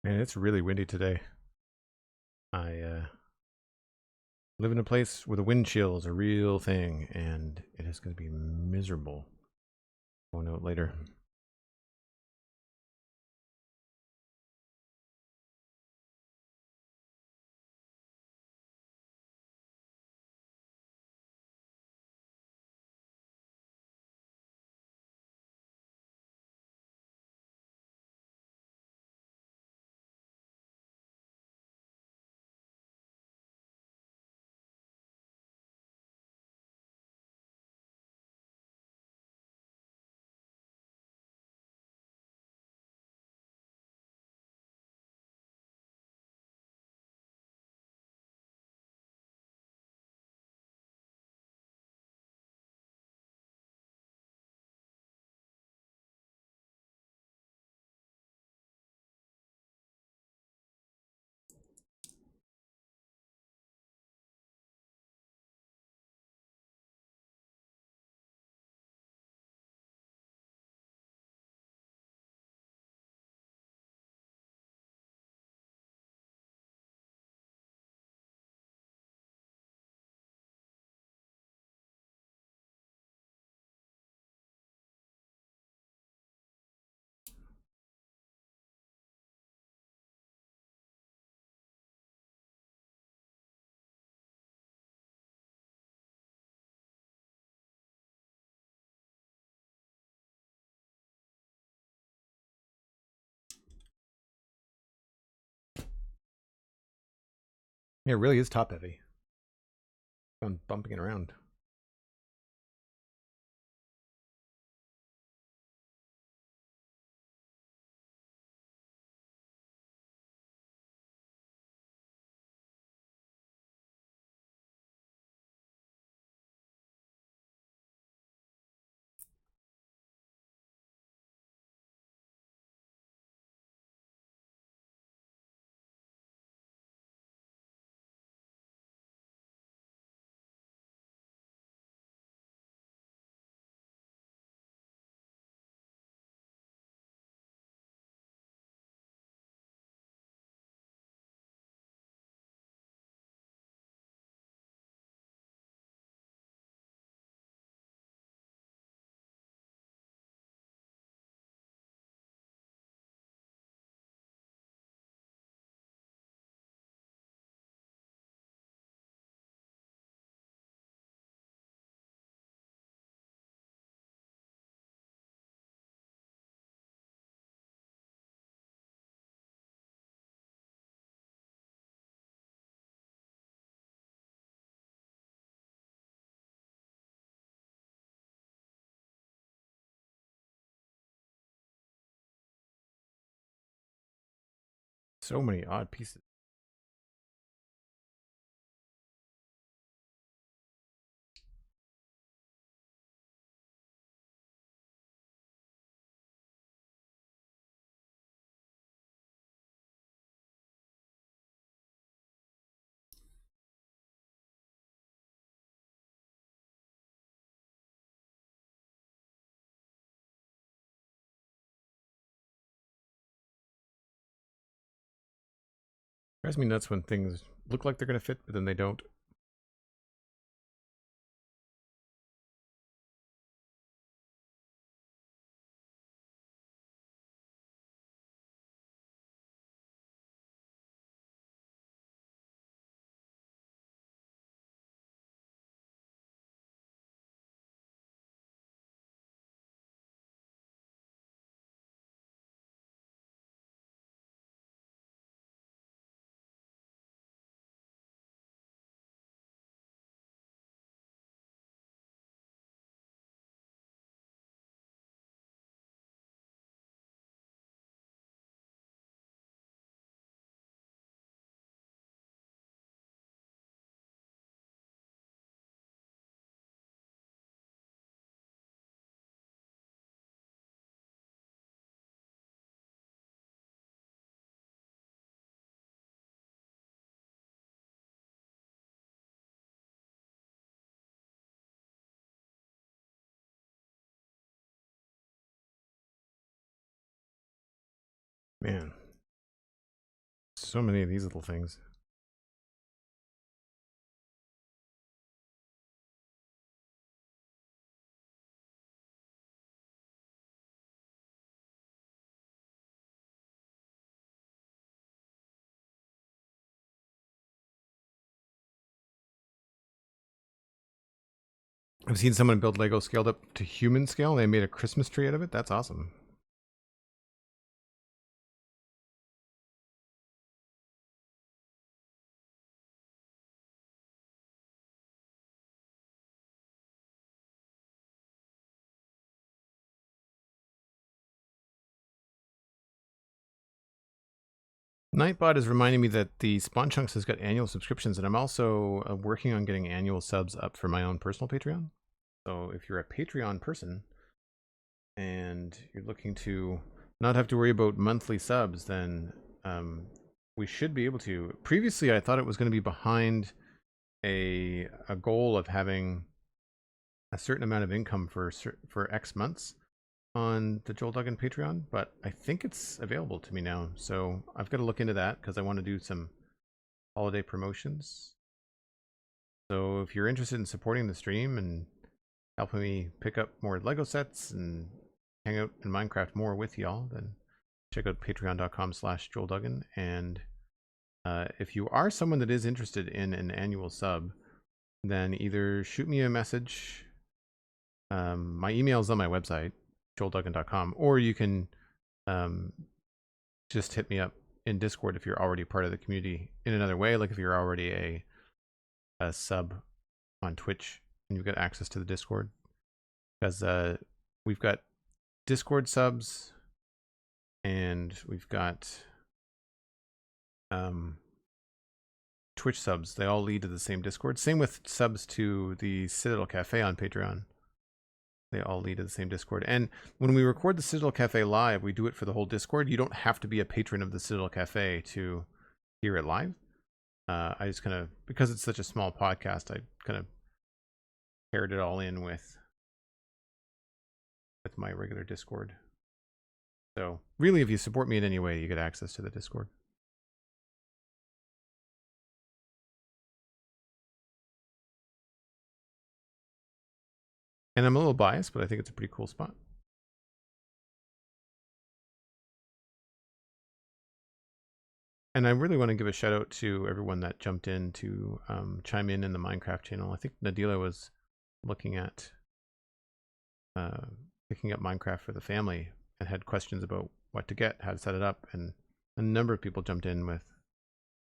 Man, it's really windy today. I live in a place where the wind chill is a real thing, and it is going to be miserable going out later. Yeah, it really is top heavy. I'm bumping it around. So many odd pieces. Drives me nuts when things look like they're going to fit, but then they don't. Man, so many of these little things. I've seen someone build Lego scaled up to human scale, and they made a Christmas tree out of it. That's awesome. Nightbot is reminding me that the Spawn Chunks has got annual subscriptions, and I'm also working on getting annual subs up for my own personal Patreon. So if you're a Patreon person and you're looking to not have to worry about monthly subs, then we should be able to. Previously, I thought it was going to be behind a goal of having a certain amount of income for X months on the Joel Duggan Patreon, but I think it's available to me now. So I've got to look into that because I want to do some holiday promotions. So if you're interested in supporting the stream and helping me pick up more Lego sets and hang out in Minecraft more with y'all, then check out patreon.com/JoelDuggan. And if you are someone that is interested in an annual sub, then either shoot me a message. My email is on my website, joelduggan.com, or you can just hit me up in Discord if you're already part of the community in another way, like if you're already a sub on Twitch and you've got access to the Discord, because we've got Discord subs and we've got Twitch subs. They all lead to the same Discord. Same with subs to the Citadel Cafe on Patreon. They all lead to the same Discord. And when we record the Citadel Cafe live, we do it for the whole Discord. You don't have to be a patron of the Citadel Cafe to hear it live. I just kind of, because it's such a small podcast, I kind of paired it all in with my regular Discord. So really, if you support me in any way, you get access to the Discord. And I'm a little biased, but I think it's a pretty cool spot. And I really want to give a shout out to everyone that jumped in to chime in the Minecraft channel. I think Nadila was looking at picking up Minecraft for the family and had questions about what to get, how to set it up. And a number of people jumped in with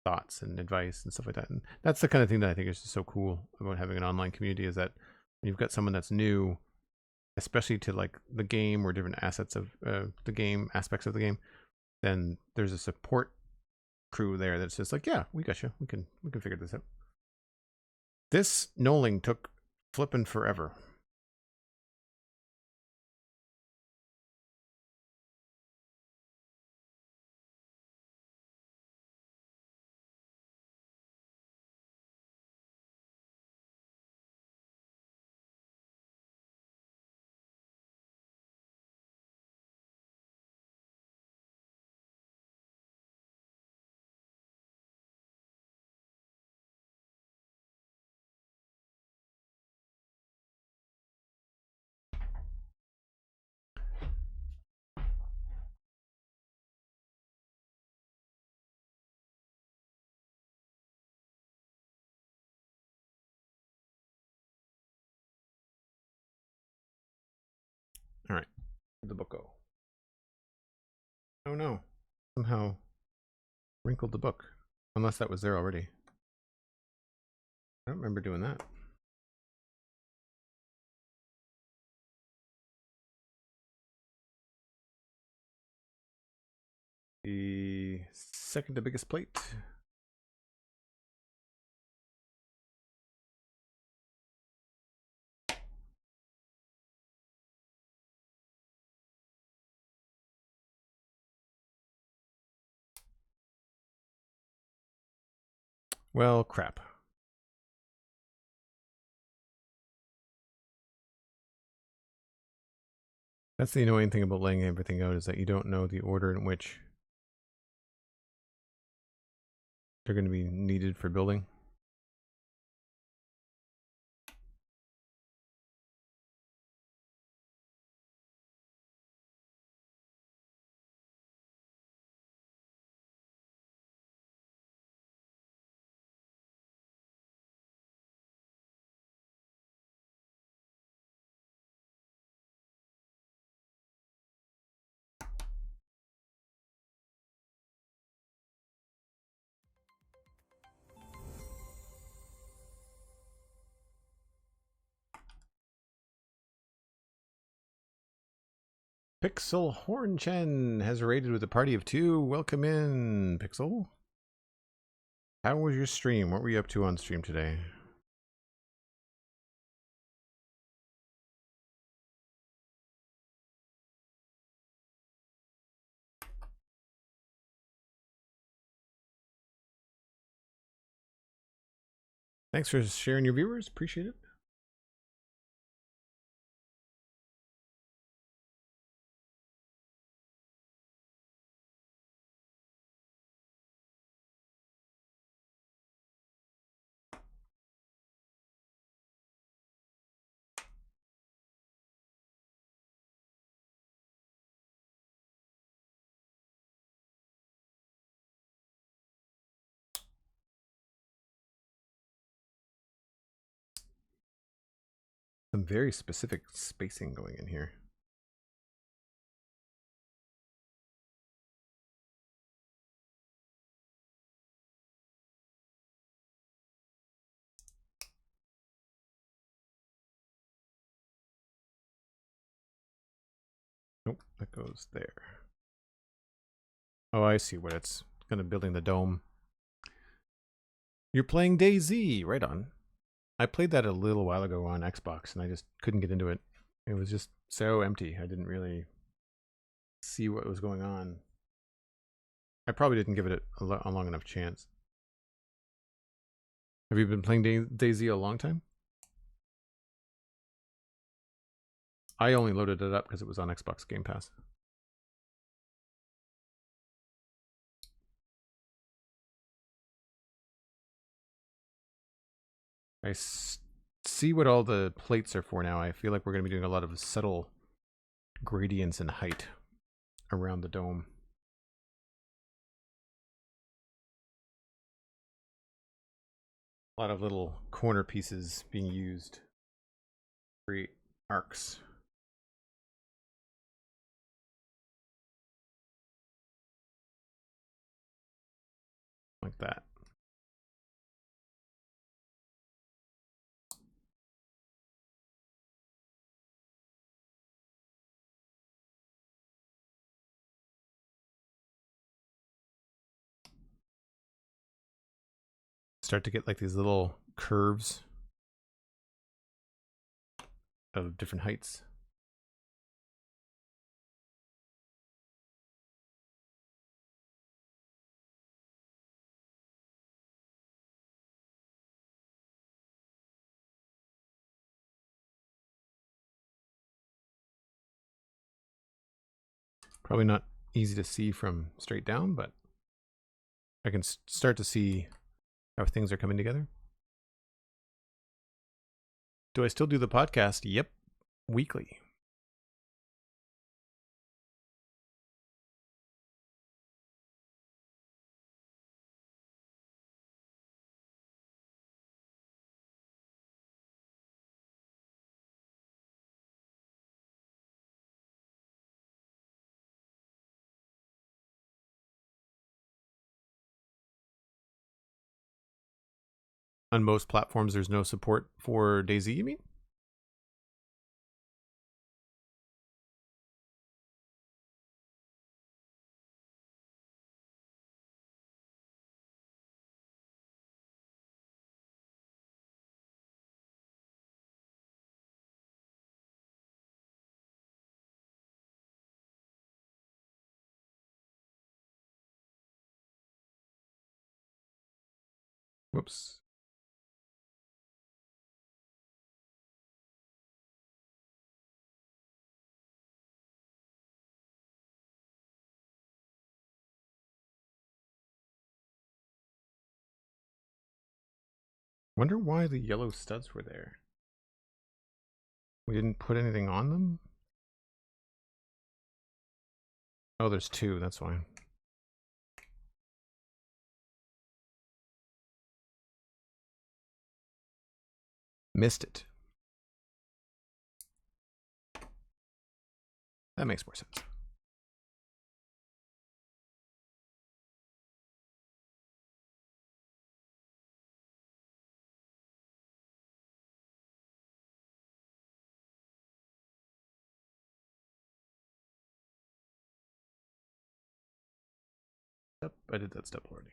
thoughts and advice and stuff like that. And that's the kind of thing that I think is just so cool about having an online community, is that when you've got someone that's new, especially to like the game or different assets of the game, aspects of the game, then there's a support crew there that's just like, yeah, we got you. We can figure this out. This knolling took flipping forever. All right, where'd the book go? Oh no, somehow wrinkled the book. Unless that was there already. I don't remember doing that. The second to biggest plate. Well, crap. That's the annoying thing about laying everything out, is that you don't know the order in which they're going to be needed for building. Pixel Hornchen has raided with a party of 2. Welcome in, Pixel. How was your stream? What were you up to on stream today? Thanks for sharing your viewers. Appreciate it. Some very specific spacing going in here. that goes there. Oh, I see what it's going to building the dome. You're playing DayZ, right on. I played that a little while ago on Xbox, and I just couldn't get into it. It was just so empty. I didn't really see what was going on. I probably didn't give it a long enough chance. Have you been playing DayZ a long time? I only loaded it up because it was on Xbox Game Pass. I see what all the plates are for now. I feel like we're going to be doing a lot of subtle gradients in height around the dome. A lot of little corner pieces being used to create arcs. Like that. Start to get like these little curves of different heights. Probably not easy to see from straight down, but I can start to see how things are coming together. Do I still do the podcast? Yep, weekly. On most platforms, there's no support for DayZ, you mean? Whoops. Wonder why the yellow studs were there. We didn't put anything on them? Oh, there's two, that's why. Missed it. That makes more sense. Yep, I did that step already.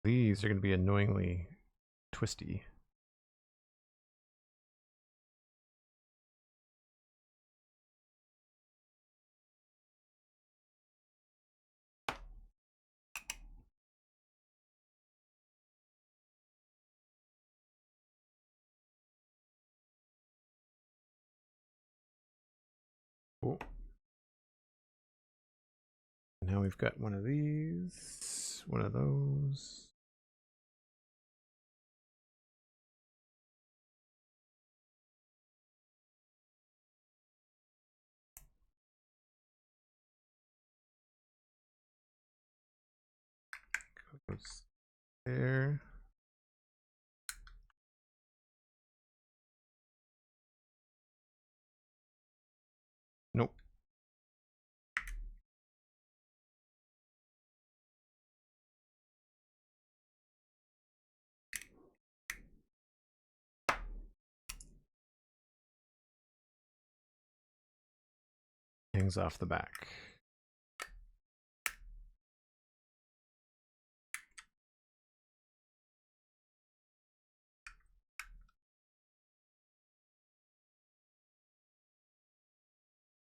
These are going to be annoyingly twisty. Cool. Now we've got one of these, one of those. Goes there. things off the back.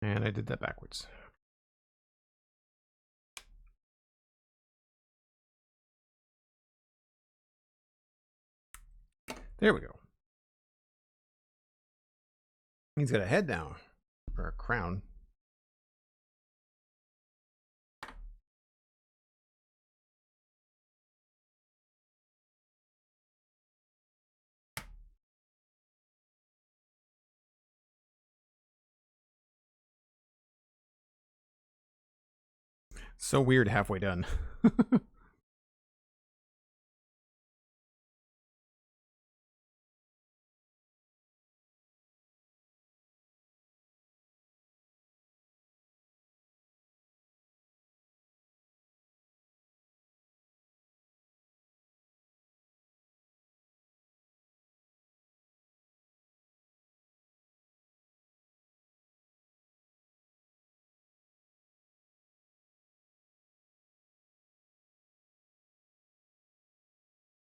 And I did that backwards. There we go. He's got a head now, or a crown. So weird halfway done.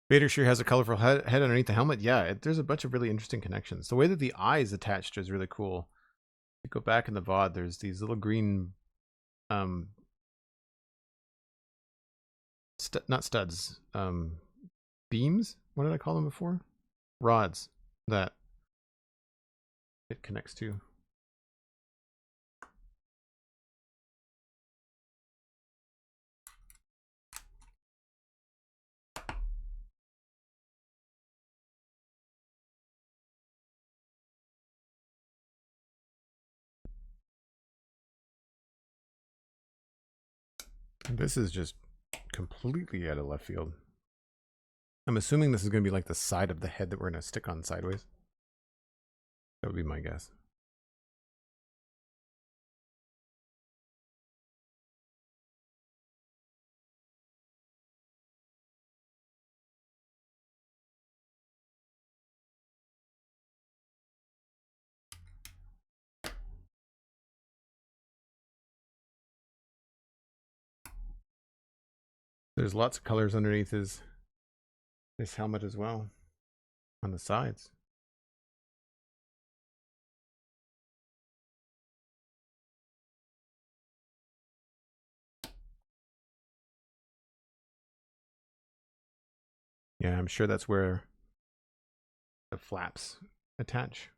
Vader sure has a colorful head underneath the helmet. Yeah, there's a bunch of really interesting connections. The way that the eye is attached is really cool. You go back in the VOD, there's these little green, not studs, beams? What did I call them before? Rods that it connects to. This is just completely out of left field. I'm assuming this is going to be like the side of the head that we're going to stick on sideways. That would be my guess. There's lots of colors underneath this helmet as well, on the sides. Yeah, I'm sure that's where the flaps attach.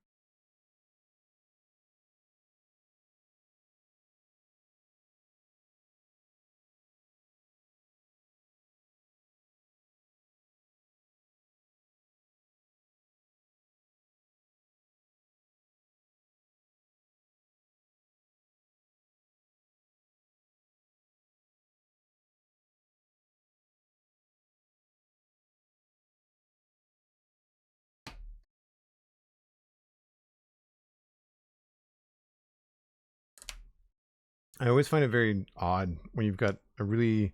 I always find it very odd when you've got a really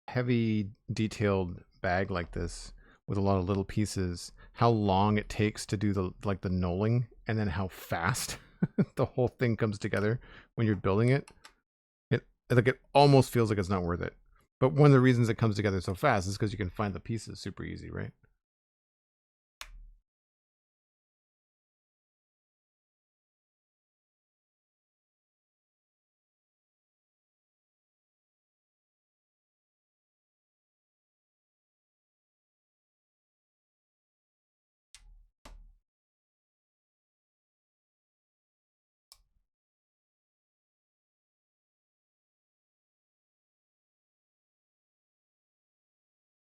heavy detailed bag like this with a lot of little pieces, how long it takes to do the knolling, and then how fast the whole thing comes together when you're building it. It almost feels like it's not worth it. But one of the reasons it comes together so fast is because you can find the pieces super easy, right?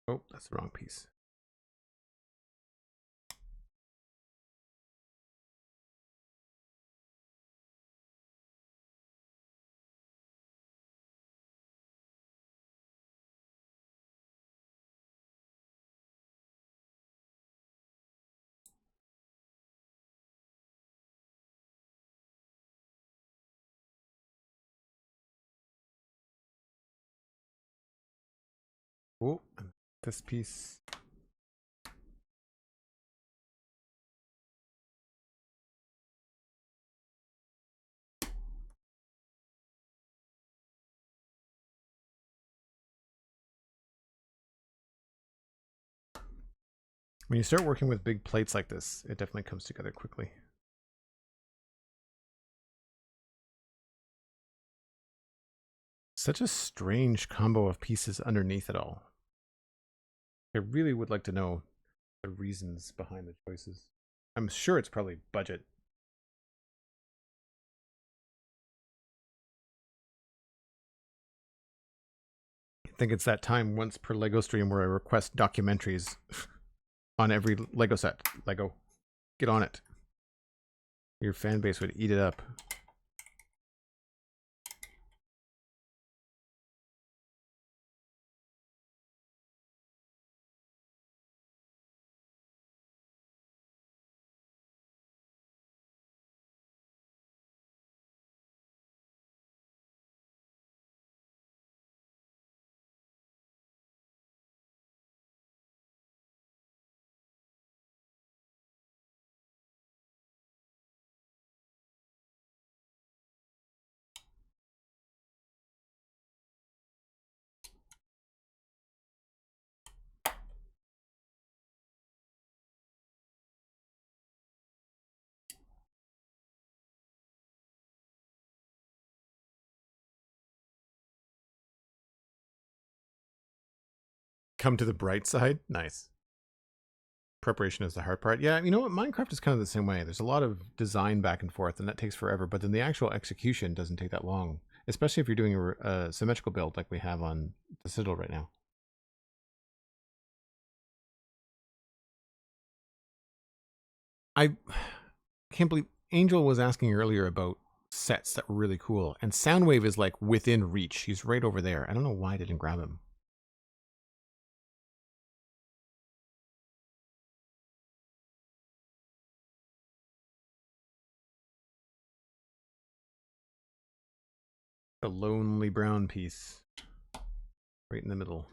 Oh, that's the wrong piece. Oh, this piece. When you start working with big plates like this, it definitely comes together quickly. Such a strange combo of pieces underneath it all. I really would like to know the reasons behind the choices. I'm sure it's probably budget. I think it's that time once per LEGO stream where I request documentaries on every LEGO set. LEGO, get on it. Your fan base would eat it up. Come to the bright side. Nice. Preparation is the hard part. Yeah, you know what? Minecraft is kind of the same way. There's a lot of design back and forth, and that takes forever. But then the actual execution doesn't take that long, especially if you're doing a symmetrical build like we have on the Citadel right now. I can't believe Angel was asking earlier about sets that were really cool, and Soundwave is like within reach. He's right over there. I don't know why I didn't grab him. The lonely brown piece right in the middle.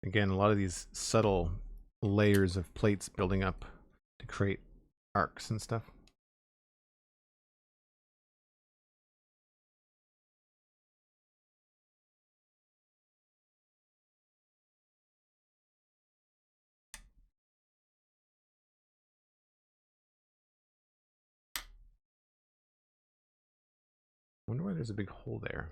Again, a lot of these subtle layers of plates building up to create arcs and stuff. I wonder why there's a big hole there.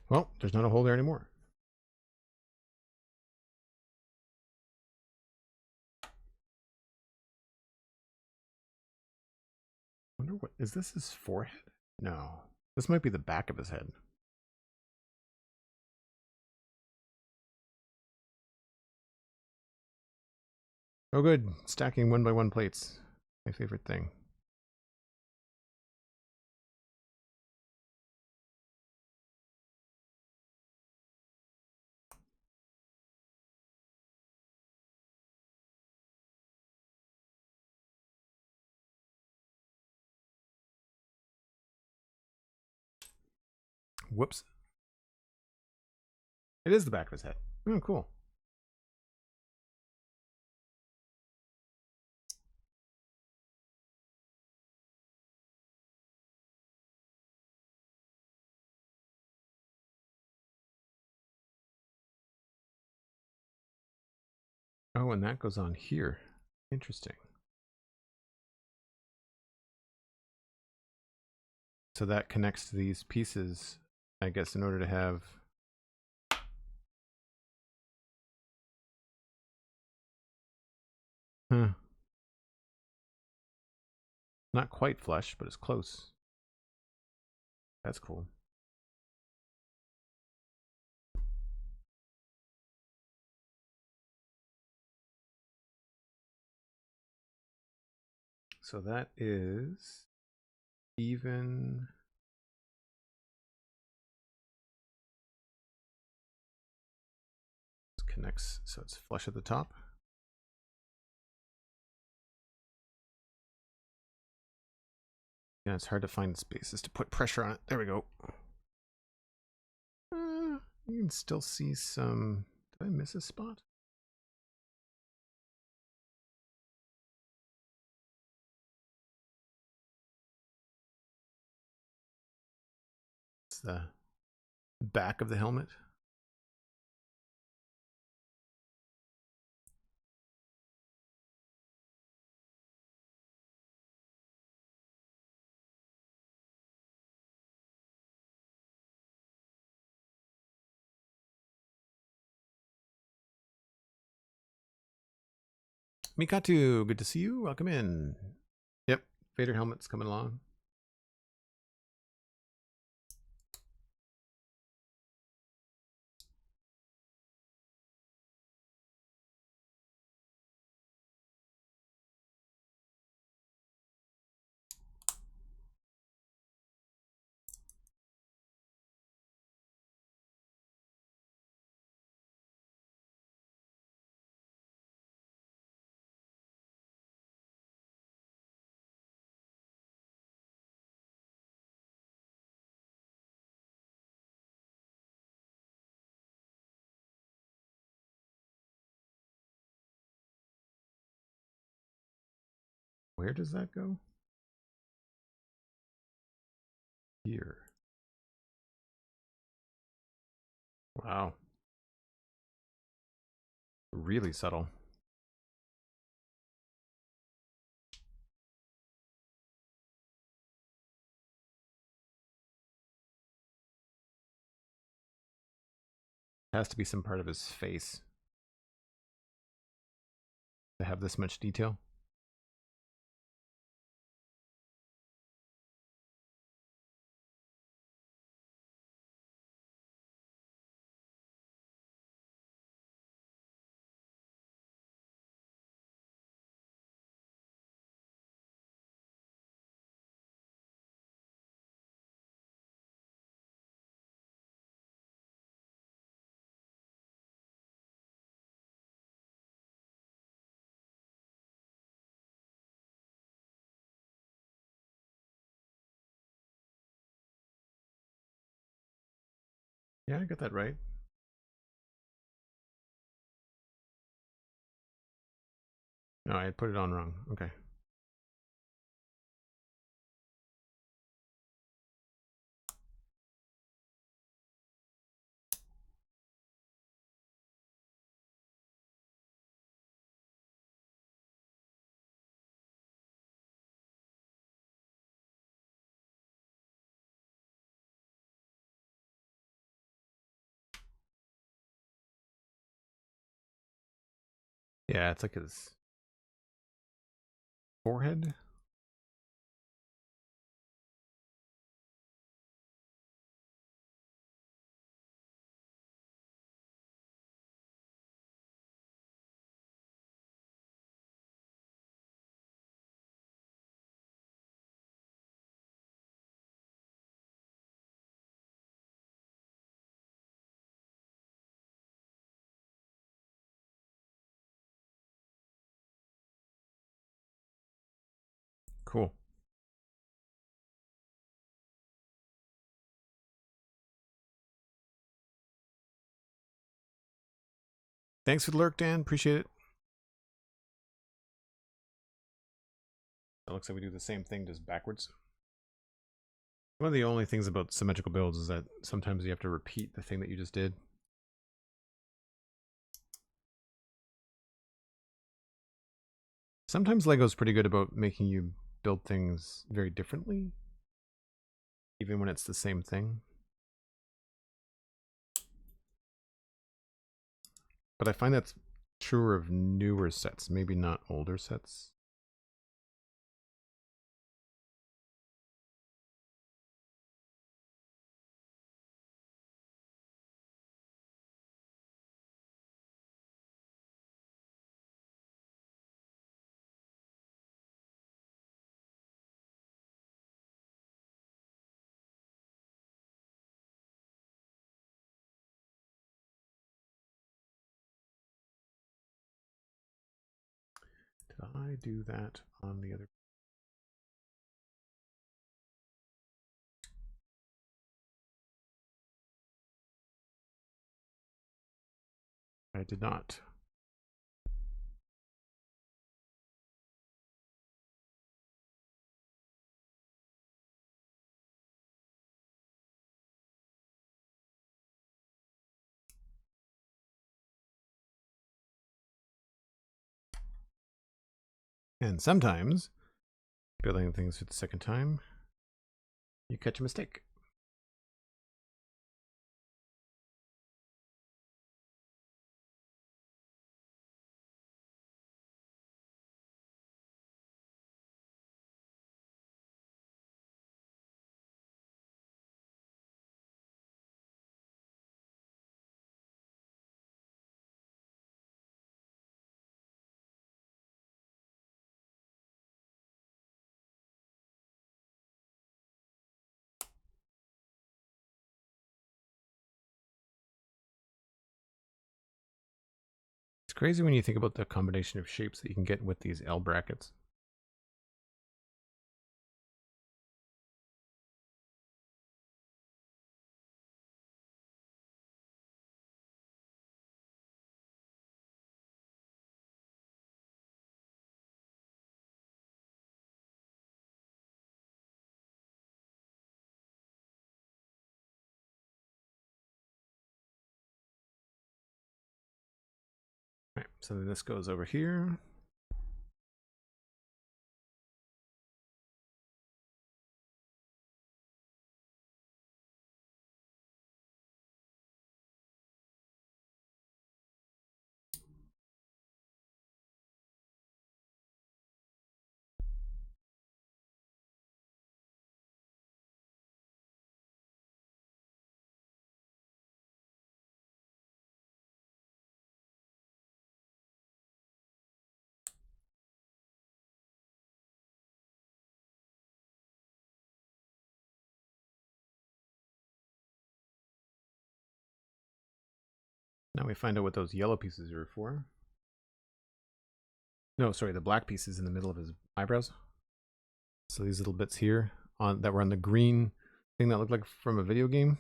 Well, there's not a hole there anymore. I wonder what is this, his forehead? No. This might be the back of his head. Oh good. Stacking 1x1 plates. My favorite thing. Whoops. It is the back of his head. Oh, cool. Oh, and that goes on here. Interesting. So that connects to these pieces, I guess, in order to have... Huh. Not quite flush, but it's close. That's cool. So that is even. It connects, so it's flush at the top. Yeah, it's hard to find spaces to put pressure on it. There we go. You can still see some. Did I miss a spot? It's the back of the helmet. Mikatu, good to see you. Welcome in. Yep, Vader helmet's coming along. Where does that go? Here. Wow. Really subtle. Has to be some part of his face to have this much detail. Yeah, I got that right. No, I put it on wrong. Okay. Yeah, it's like his forehead. Cool. Thanks for the lurk, Dan. Appreciate it. It looks like we do the same thing, just backwards. One of the only things about symmetrical builds is that sometimes you have to repeat the thing that you just did. Sometimes Lego's pretty good about making you build things very differently, even when it's the same thing. But I find that's truer of newer sets, maybe not older sets. Did I do that on the other? I did not. And sometimes, building things for the second time, you catch a mistake. It's crazy when you think about the combination of shapes that you can get with these L brackets. Right, so then this goes over here. Now we find out what those yellow pieces are for. No, sorry, the black pieces in the middle of his eyebrows. So these little bits here on that were on the green thing that looked like from a video game.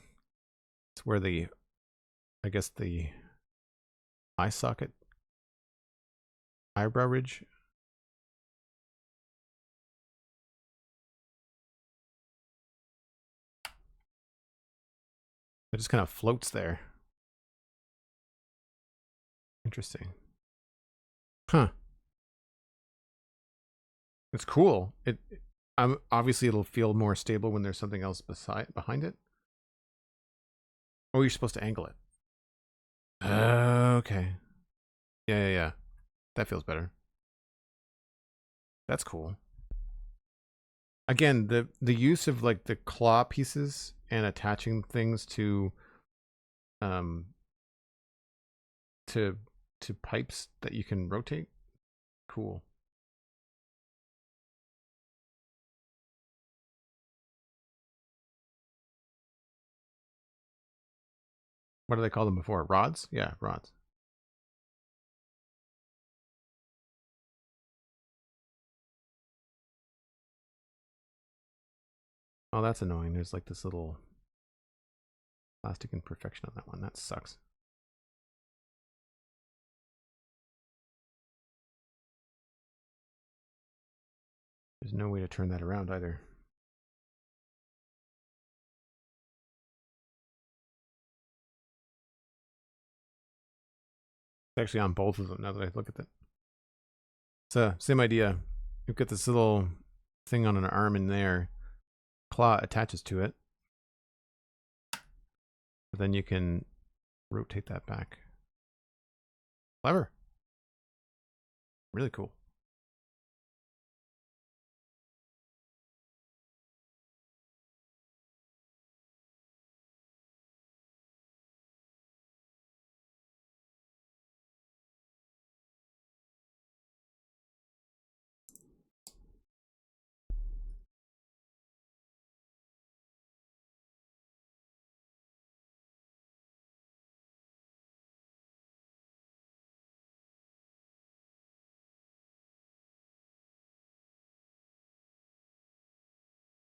It's where the, I guess the eye socket, eyebrow ridge. It just kind of floats there. Interesting. Huh. It's cool. Obviously it'll feel more stable when there's something else behind it. Oh, you're supposed to angle it. Okay. Yeah. That feels better. That's cool. Again, the use of like the claw pieces and attaching things to to pipes that you can rotate. Cool. What do they call them before? Rods? Yeah, rods. Oh, that's annoying. There's like this little plastic imperfection on that one. That sucks. There's no way to turn that around either. It's actually on both of them now that I look at that. So, same idea. You've got this little thing on an arm in there. Claw attaches to it. But then you can rotate that back. Clever. Really cool.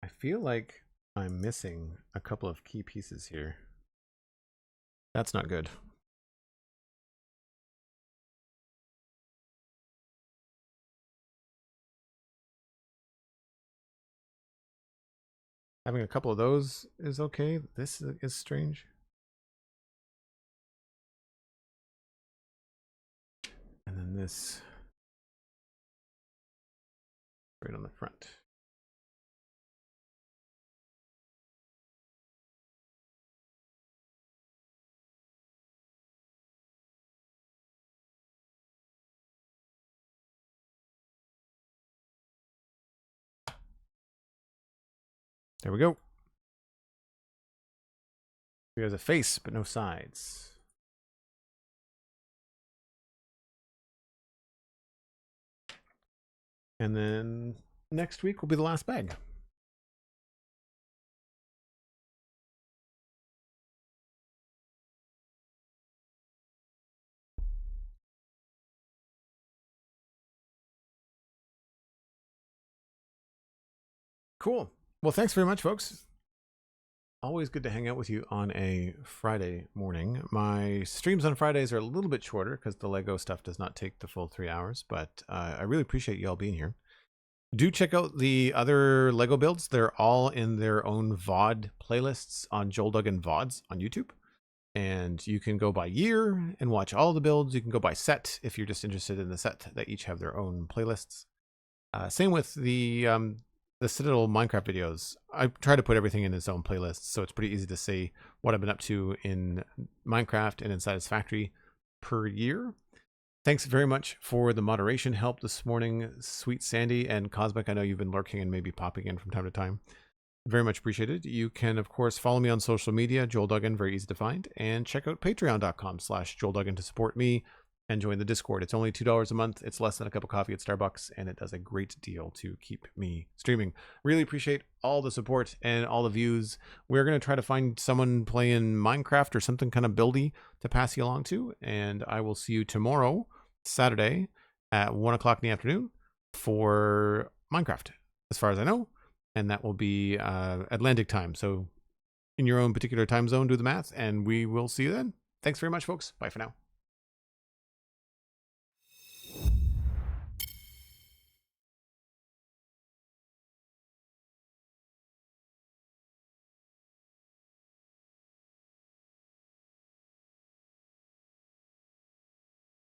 I feel like I'm missing a couple of key pieces here. That's not good. Having a couple of those is okay. This is strange. And then this right on the front. There we go. Here's a face, but no sides. And then next week will be the last bag. Cool. Well, thanks very much, folks. Always good to hang out with you on a Friday morning. My streams on Fridays are a little bit shorter because the Lego stuff does not take the full 3 hours, but I really appreciate you all being here. Do check out the other Lego builds. They're all in their own VOD playlists on Joel Duggan VODs on YouTube. And you can go by year and watch all the builds. You can go by set if you're just interested in the set. They each have their own playlists. Same with the Citadel Minecraft videos. I try to put everything in its own playlist, so it's pretty easy to see what I've been up to in Minecraft and inside his factory per year. Thanks very much for the moderation help this morning, SweetSandi and Cosmic. I know you've been lurking and maybe popping in from time to time. Very much appreciated. You can, of course, follow me on social media, Joel Duggan, very easy to find, and check out patreon.com/JoelDuggan to support me and join the Discord. It's only $2 a month. It's less than a cup of coffee at Starbucks, and it does a great deal to keep me streaming. Really appreciate all the support and all the views. We're going to try to find someone playing Minecraft or something kind of buildy to pass you along to, and I will see you tomorrow, Saturday, at 1 o'clock in the afternoon for Minecraft, as far as I know, and that will be Atlantic time. So in your own particular time zone, do the math, and we will see you then. Thanks very much, folks. Bye for now.